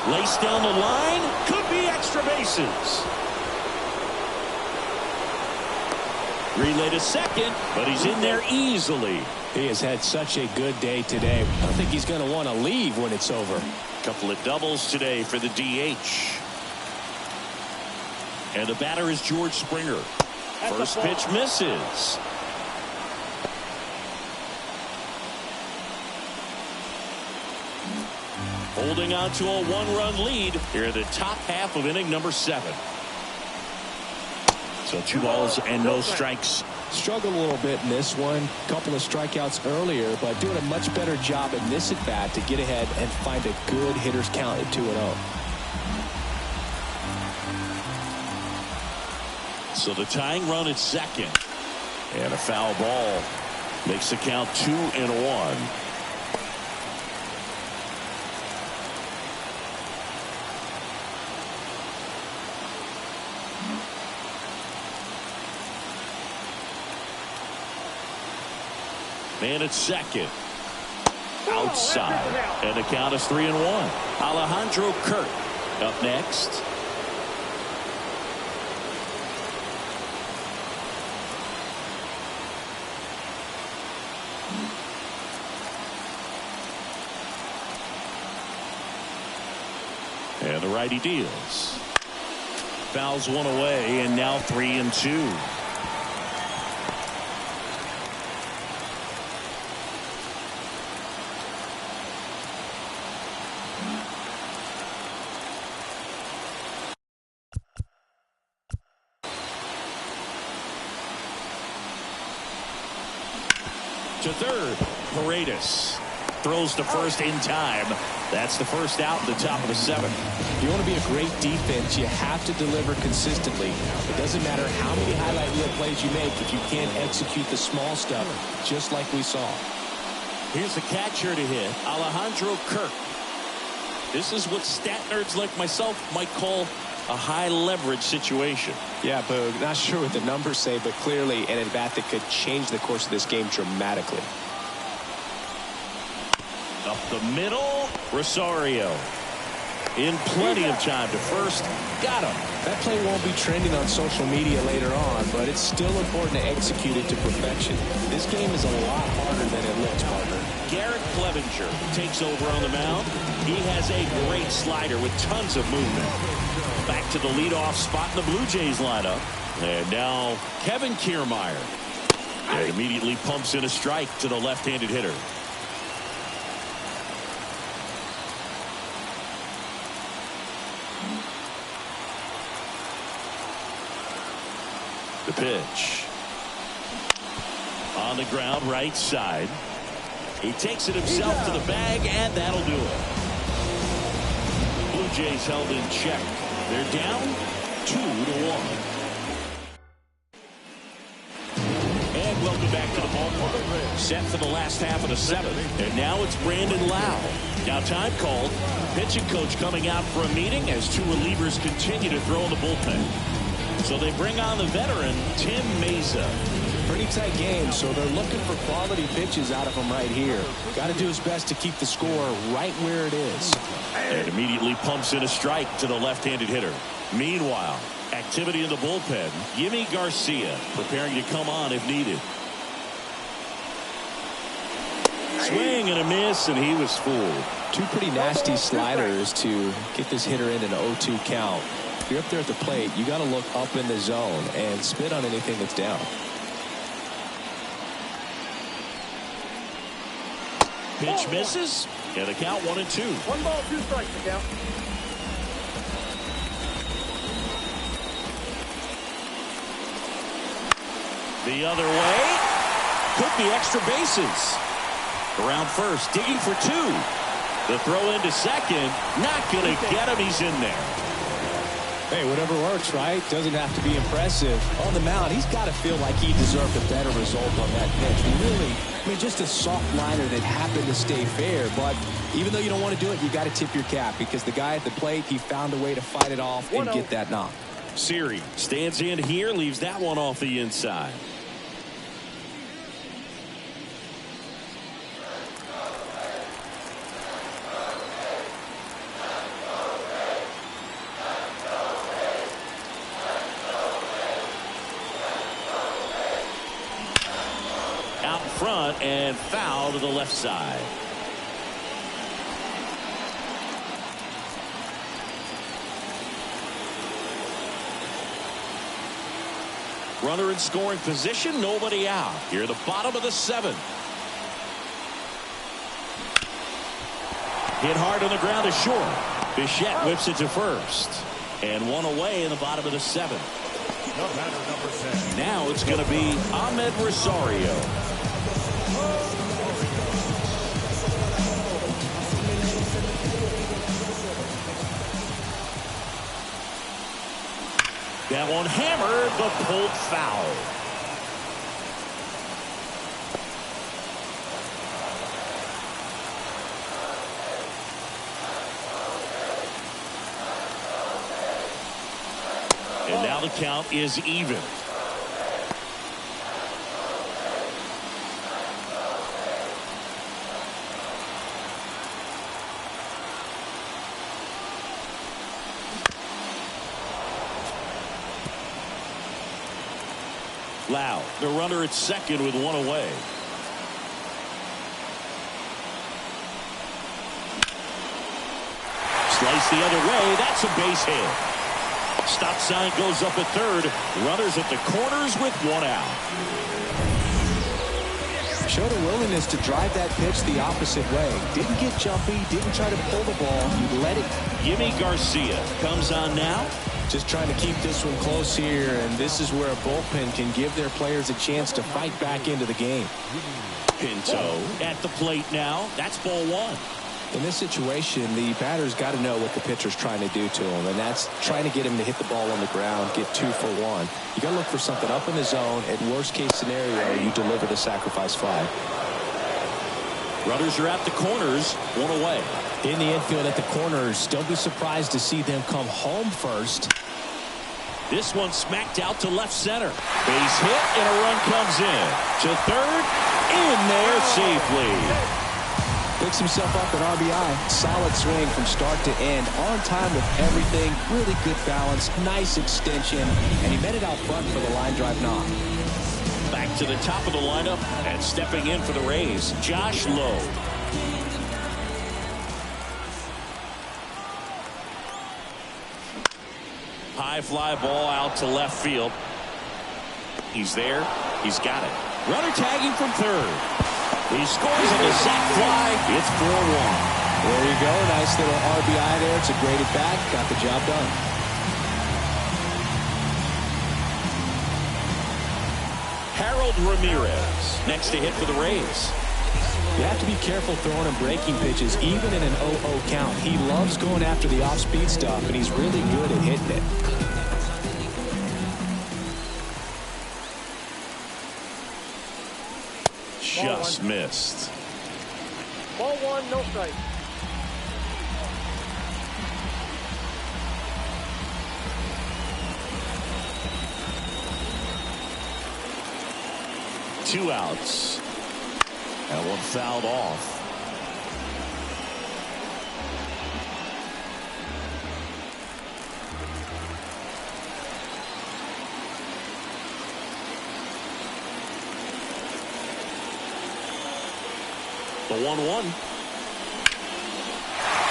Laced down the line. Could be extra bases. Relay to second, but he's in there easily. He has had such a good day today. I don't think he's going to want to leave when it's over. A couple of doubles today for the DH. And the batter is George Springer. First pitch misses. Holding on to a one-run lead here in the top half of inning number 7. So 2 balls and no strikes. Struggled a little bit in this one. Couple of strikeouts earlier, but doing a much better job in this at-bat to get ahead and find a good hitter's count at 2-0. So the tying run at second. And a foul ball makes the count 2-1. Man at second. Outside. And the count is 3-1. Alejandro Kirk up next. And the righty deals. Fouls one away, and now 3-2. To third, Paredes throws to first in time. That's the first out in the top of the 7th. If you want to be a great defense, you have to deliver consistently. It doesn't matter how many highlight reel plays you make if you can't execute the small stuff, just like we saw. Here's the catcher to hit, Alejandro Kirk. This is what stat nerds like myself might call a high leverage situation. Yeah, Boog, not sure what the numbers say, but clearly an at-bat that could change the course of this game dramatically. Up the middle, Rosario. In plenty of time to first. Got him. That play won't be trending on social media later on, but it's still important to execute it to perfection. This game is a lot harder than it looks, partner. Garrett Clevenger takes over on the mound. He has a great slider with tons of movement. Back to the leadoff spot in the Blue Jays lineup. And now Kevin Kiermaier. And immediately pumps in a strike to the left-handed hitter. The pitch. On the ground, right side. He takes it himself to the bag, and that'll do it. Blue Jays held in check. They're down 2-1. And welcome back to the ballpark. Set for the last half of the 7th. And now it's Brandon Lau. Now time called. Pitching coach coming out for a meeting as 2 relievers continue to throw in the bullpen. So they bring on the veteran, Tim Mesa. Pretty tight game, so they're looking for quality pitches out of him right here. Got to do his best to keep the score right where it is. And immediately pumps in a strike to the left-handed hitter. Meanwhile, activity in the bullpen. Yimi Garcia preparing to come on if needed. Swing and a miss, and he was fooled. 2 pretty nasty sliders to get this hitter in an 0-2 count. If you're up there at the plate, you got to look up in the zone and spit on anything that's down. Pitch misses, and the count 1-2. 1 ball, 2 strikes to count. The other way. Could be extra bases. Around first, digging for 2. The throw into second, not going to get him. He's in there. Hey, whatever works, right? Doesn't have to be impressive. On the mound, he's got to feel like he deserved a better result on that pitch. Really, I mean, just a soft liner that happened to stay fair. But even though you don't want to do it, you got to tip your cap because the guy at the plate, he found a way to fight it off and get that knock. Siri stands in here, leaves that one off the inside. front and foul to the left side. Runner in scoring position, nobody out. Here, the bottom of the 7th. Hit hard on the ground is short. Bichette whips it to first. And one away in the bottom of the 7th. The batter, number 10. Now it's going to be Ahmed Rosario. That one hammered, but pulled foul. And now the count is even. Lau, the runner at second with one away. Slice the other way. That's a base hit. Stop sign goes up at third. Runners at the corners with one out. Showed a willingness to drive that pitch the opposite way. Didn't get jumpy. Didn't try to pull the ball. You let it. Yimi Garcia comes on now. Just trying to keep this one close here, and this is where a bullpen can give their players a chance to fight back into the game. Pinto at the plate now. That's ball one. In this situation, the batter's got to know what the pitcher's trying to do to him, and that's trying to get him to hit the ball on the ground, get 2 for 1. You got to look for something up in the zone. At worst case scenario, you deliver the sacrifice fly. Runners are at the corners, one away. In the infield at the corners, don't be surprised to see them come home first. This one smacked out to left center. Base hit and a run comes in. To third, in there safely. Picks himself up an RBI. Solid swing from start to end. On time with everything. Really good balance. Nice extension. And he met it out front for the line drive knock. Back to the top of the lineup and stepping in for the Rays, Josh Lowe. High fly ball out to left field. He's there. He's got it. Runner tagging from third. He scores on the sac fly. It's 4-1. There you go. Nice little RBI there. It's a great at bat. Got the job done. Harold Ramirez next to hit for the Rays. You have to be careful throwing him breaking pitches, even in an 0-0 count. He loves going after the off-speed stuff, and he's really good at hitting it. Just missed. Ball 1, no strike. Two outs. That one fouled off. The 1-1.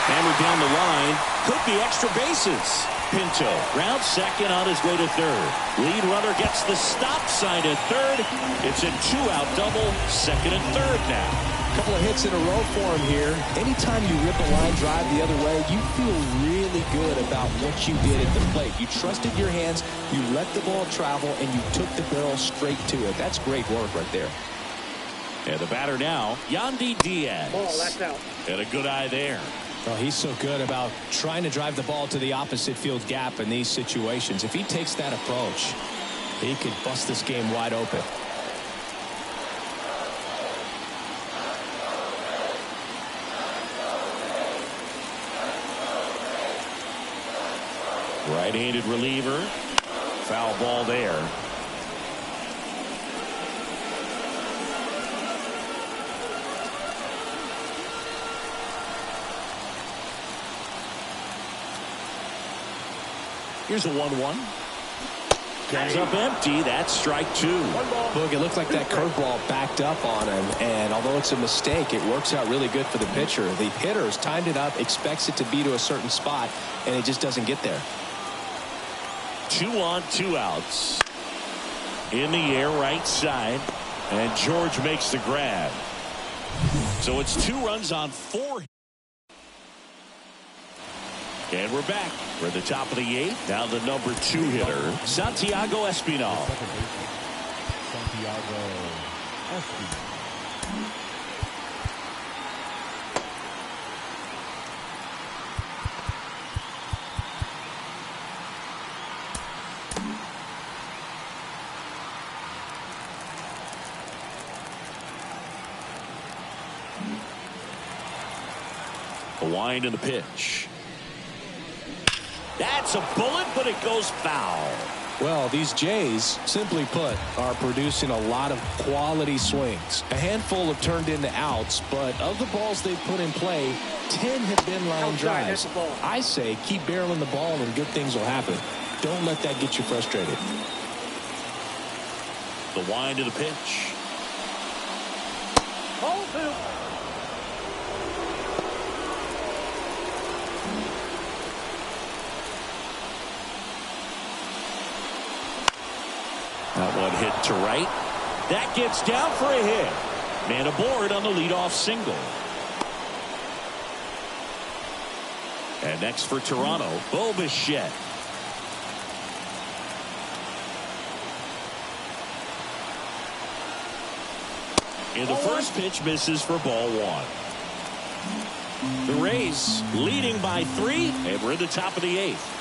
Hammered down the line. Could be extra bases. Pinto round second on his way to third. Lead runner gets the stop sign at third. It's a 2-out double. Second and third now. A couple of hits in a row for him here. Anytime you rip a line drive the other way, you feel really good about what you did at the plate. You trusted your hands, you let the ball travel, and you took the barrel straight to it. That's great work right there. And the batter now, Yandy Diaz. Ball, that's out. And a good eye there. Oh, he's so good about trying to drive the ball to the opposite field gap in these situations. If he takes that approach, he could bust this game wide open. Right-handed reliever. Foul ball there. Here's a 1-1. Comes up empty. That's strike 2. Look, it looked like that curveball backed up on him, and although it's a mistake, it works out really good for the pitcher. The hitter's timed it up, expects it to be to a certain spot, and it just doesn't get there. 2 on, 2 outs. In the air, right side, and George makes the grab. So it's 2 runs on 4. And we're back. We're at the top of the 8th. Now the number 2 hitter, Santiago Espinal. Santiago Espinal. The wind and the pitch. That's a bullet, but it goes foul. Well, these Jays, simply put, are producing a lot of quality swings. A handful have turned into outs, but of the balls they've put in play, 10 have been line drives. I say keep barreling the ball and good things will happen. Don't let that get you frustrated. The wind to the pitch. Ball 2. That one hit to right. That gets down for a hit. Man aboard on the leadoff single. And next for Toronto, Bo Bichette. In the first pitch, misses for ball 1. The Rays leading by 3, and we're at the top of the 8th.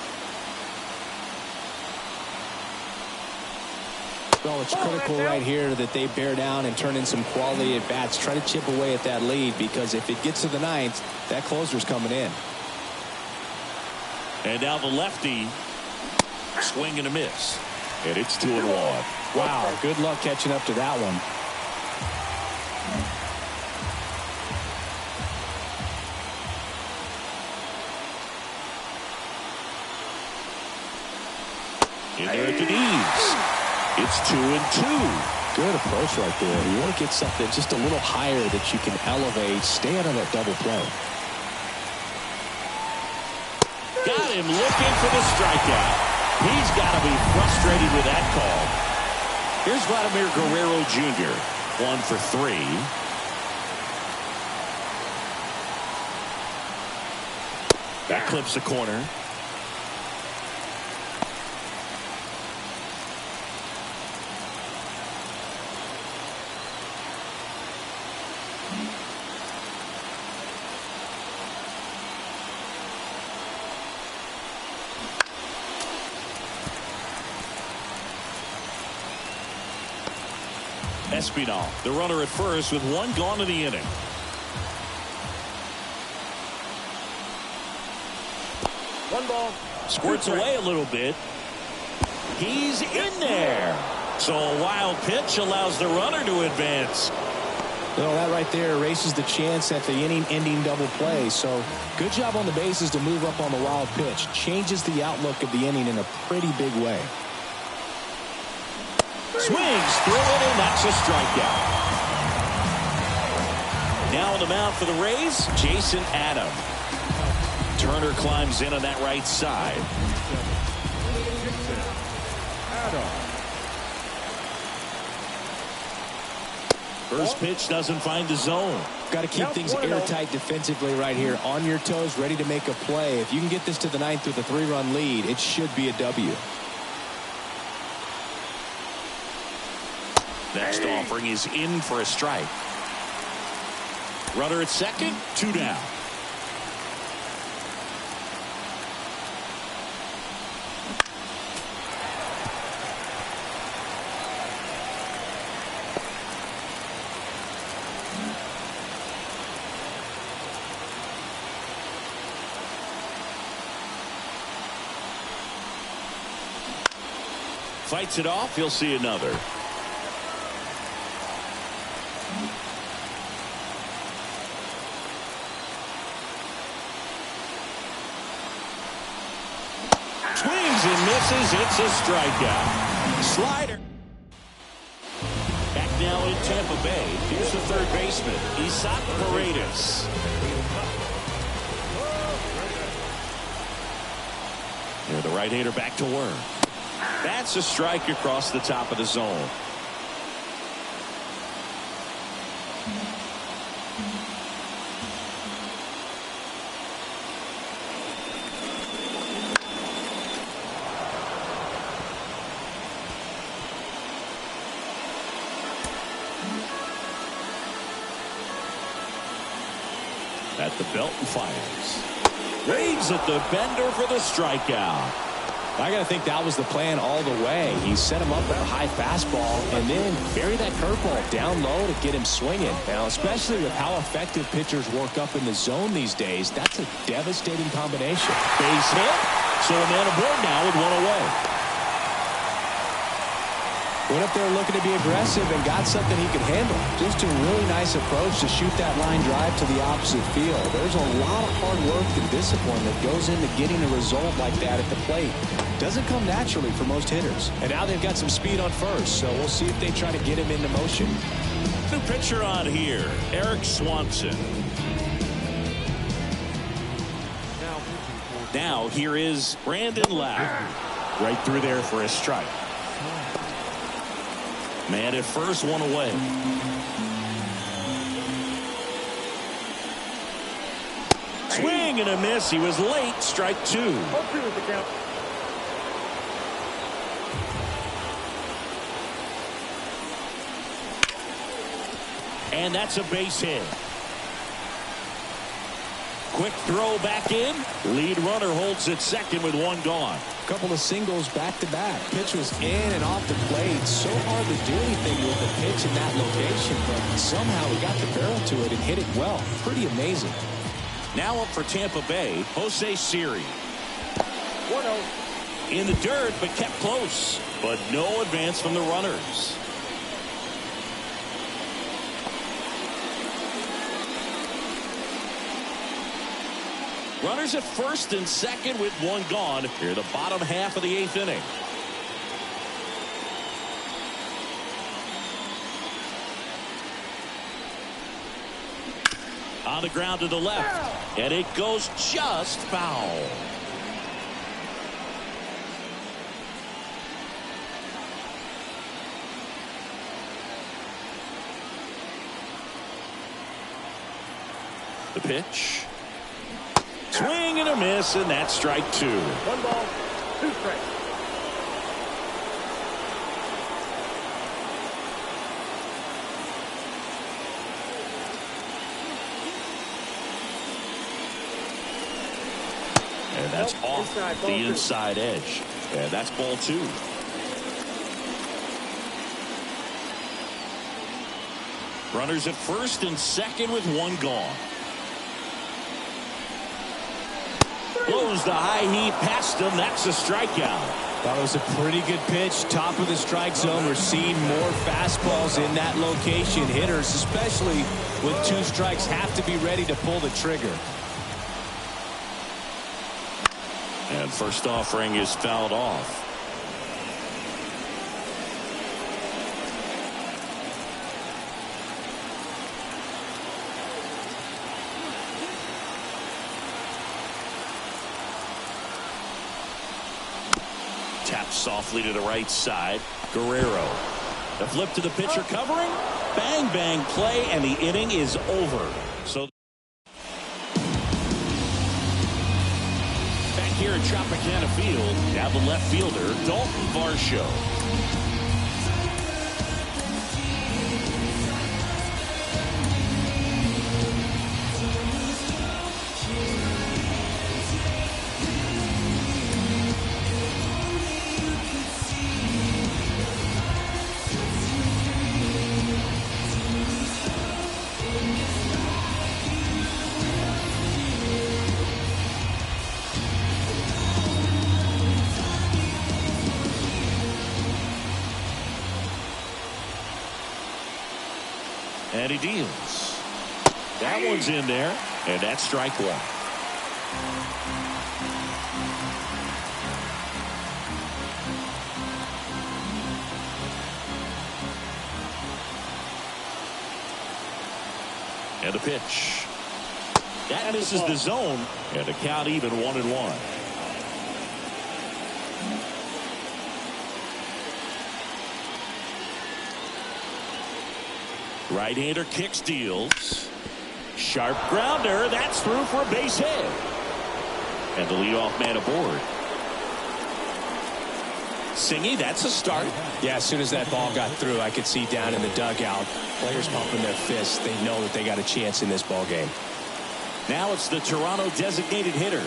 Well, it's critical right here that they bear down and turn in some quality at bats. Try to chip away at that lead, because if it gets to the 9th, that closer's coming in. And now the lefty, swing and a miss, and it's 2-1. Wow, good luck catching up to that one. In there at the knees. It's 2-2. Good approach right there. You want to get something just a little higher that you can elevate. Stay out of that double play. Got him looking for the strikeout. He's got to be frustrated with that call. Here's Vladimir Guerrero Jr. 1 for 3. That clips the corner. Espinal, the runner at first with 1 gone in the inning. One ball. Squirts away a little bit. He's in there. So a wild pitch allows the runner to advance. Well, that right there erases the chance at the inning-ending double play. So good job on the bases to move up on the wild pitch. Changes the outlook of the inning in a pretty big way. Swings through it, and that's a strikeout. Now on the mound for the Rays, Jason Adam. Turner climbs in on that right side. First pitch doesn't find the zone. Got to keep things airtight defensively right here. On your toes, ready to make a play. If you can get this to the 9th with a 3-run lead, it should be a W. Next offering is in for a strike. Runner at second, 2 down. Fights it off, he'll see another. Swings and misses. It's a strikeout. Slider. Back now in Tampa Bay. Here's the third baseman, Isaac Paredes. Here, the right-hander back to work. That's a strike across the top of the zone. At the belt and fires. Waves at the bender for the strikeout. I got to think that was the plan all the way. He set him up with a high fastball and then bury that curveball down low to get him swinging. Now, especially with how effective pitchers work up in the zone these days, that's a devastating combination. Base hit. So a man aboard now with one away. Went up there looking to be aggressive and got something he could handle. Just a really nice approach to shoot that line drive to the opposite field. There's a lot of hard work and discipline that goes into getting a result like that at the plate. Doesn't come naturally for most hitters. And now they've got some speed on first, so we'll see if they try to get him into motion. New pitcher on here, Eric Swanson. Now here is Brandon Lowe. Right through there for a strike. Man at first, one away. Swing and a miss. He was late. Strike two. And that's a base hit. Quick throw back in. Lead runner holds at second with one gone. Couple of singles back-to-back. Pitch was in and off the plate. So hard to do anything with the pitch in that location, but somehow he got the barrel to it and hit it well. Pretty amazing. Now up for Tampa Bay, Jose Siri. 1-0. In the dirt, but kept close. But no advance from the runners. Runners at first and second with one gone. Here, the bottom half of the eighth inning. On the ground to the left, and it goes just foul. The pitch. Swing and a miss, and that's strike two. 1 ball, 2 strikes. And that's off the inside edge. And that's ball two. Runners at first and second with one gone. Blows the high heat past him. That's a strikeout. That was a pretty good pitch. Top of the strike zone. We're seeing more fastballs in that location. Hitters, especially with 2 strikes, have to be ready to pull the trigger. And first offering is fouled off. Taps softly to the right side. Guerrero. The flip to the pitcher covering. Bang, bang play, and the inning is over. So back here at Tropicana Field, now the left fielder, Dalton Varsho. And he deals. That one's in there, and that's strike one. pitch. That misses the zone, and the count even 1-1. Right-hander kicks, deals. Sharp grounder. That's through for a base hit. And the leadoff man aboard. Singy, that's a start. Yeah, as soon as that ball got through, I could see down in the dugout, players pumping their fists. They know that they got a chance in this ball game. Now it's the Toronto designated hitter.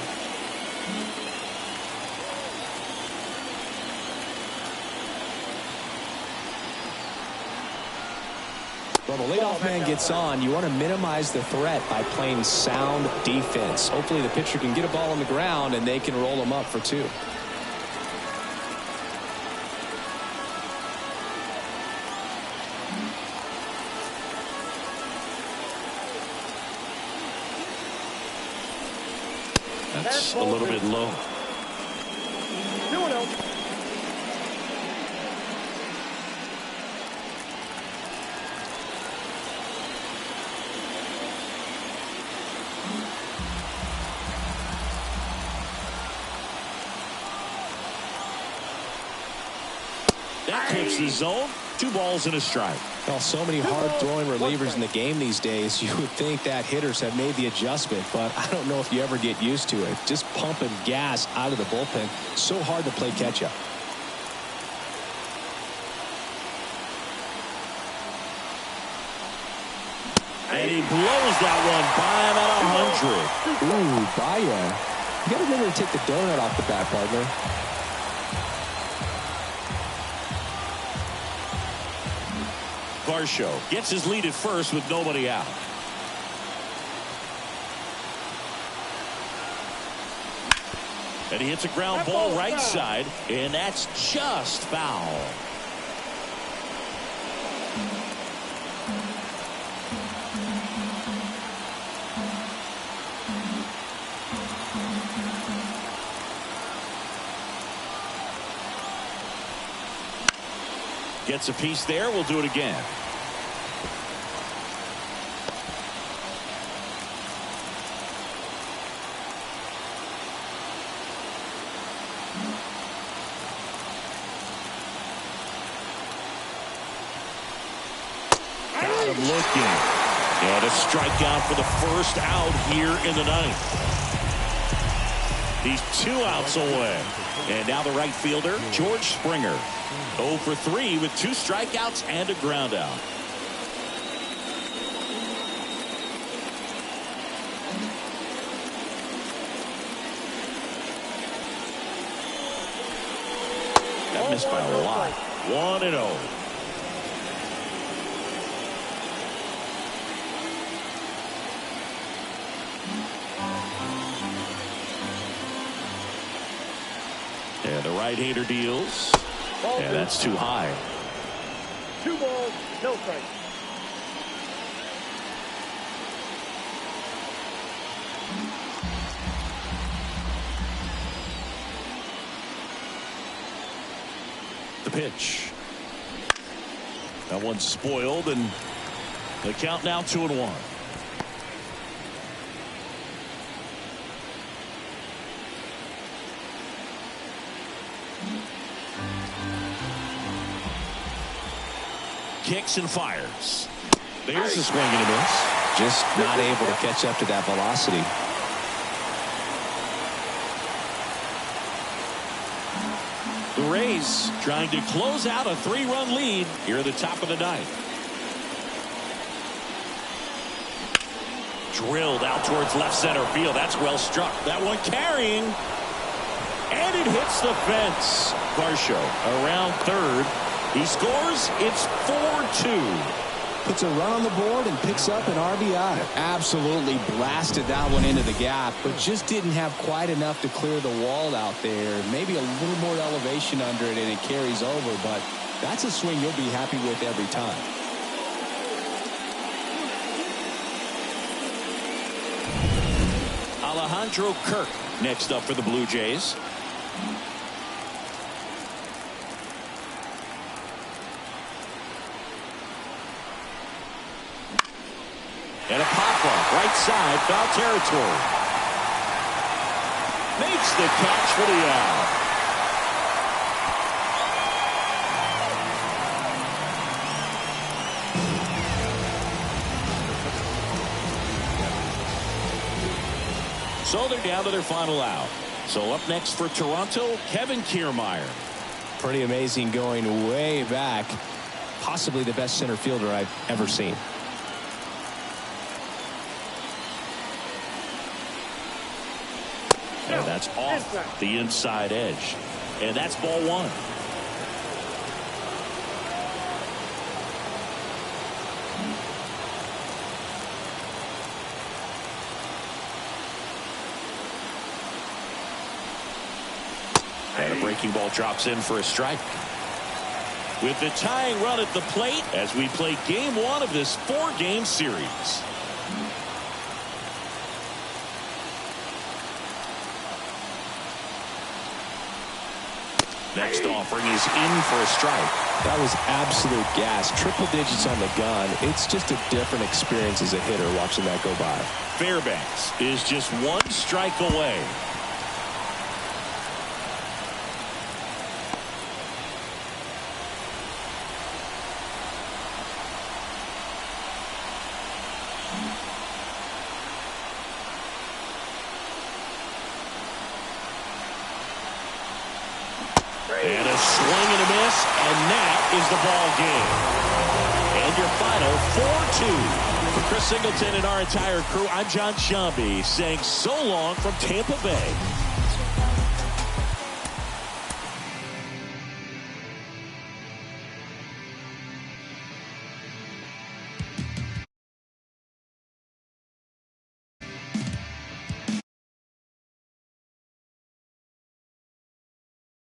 Well, the leadoff man gets on. You want to minimize the threat by playing sound defense. Hopefully the pitcher can get a ball on the ground and they can roll him up for 2. That's a little bit low. 2-0. That clips the zone. 2 balls and a strike. Well, so many hard-throwing relievers in the game these days, you would think that hitters have made the adjustment, but I don't know if you ever get used to it. Just pumping gas out of the bullpen, so hard to play catch-up. And he blows that one by about 100. Ooh, Baya. You got to remember to take the donut off the bat, partner. Varsho gets his lead at first with nobody out. And he hits a ground ball right side, and that's just foul. Gets a piece there. We'll do it again. Got him looking. And a strikeout for the first out here in the 9th. He's 2 outs away. And now the right fielder, George Springer. 0 for 3 with 2 strikeouts and a ground out. That missed by a lot. 1-0. And the right-hander deals. And that's too high. 2 balls, no strikes. The pitch. That one's spoiled, and the count now 2-1. Kicks and fires. There's a swing and a miss. Just not able to catch up to that velocity. The Rays trying to close out a 3-run lead here at the top of the 9th. Drilled out towards left center field. That's well struck. That one carrying. And it hits the fence. Varsho around third. He scores. It's 4-2. Puts a run on the board and picks up an RBI. Absolutely blasted that one into the gap, but just didn't have quite enough to clear the wall out there. Maybe a little more elevation under it and it carries over, but that's a swing you'll be happy with every time. Alejandro Kirk next up for the Blue Jays. And a pop-up. Right side, foul territory. Makes the catch for the out. So they're down to their final out. So up next for Toronto, Kevin Kiermaier. Pretty amazing, going way back. Possibly the best center fielder I've ever seen. And that's off the inside edge. And that's ball one. And a breaking ball drops in for a strike. With the tying run at the plate as we play game one of this 4-game series. Next offering is in for a strike. That was absolute gas. Triple digits on the gun. It's just a different experience as a hitter watching that go by. Fairbanks is just one strike away. And a swing and a miss, and that is the ball game. And your final 4-2. For Chris Singleton and our entire crew, I'm John Sciambi saying so long from Tampa Bay.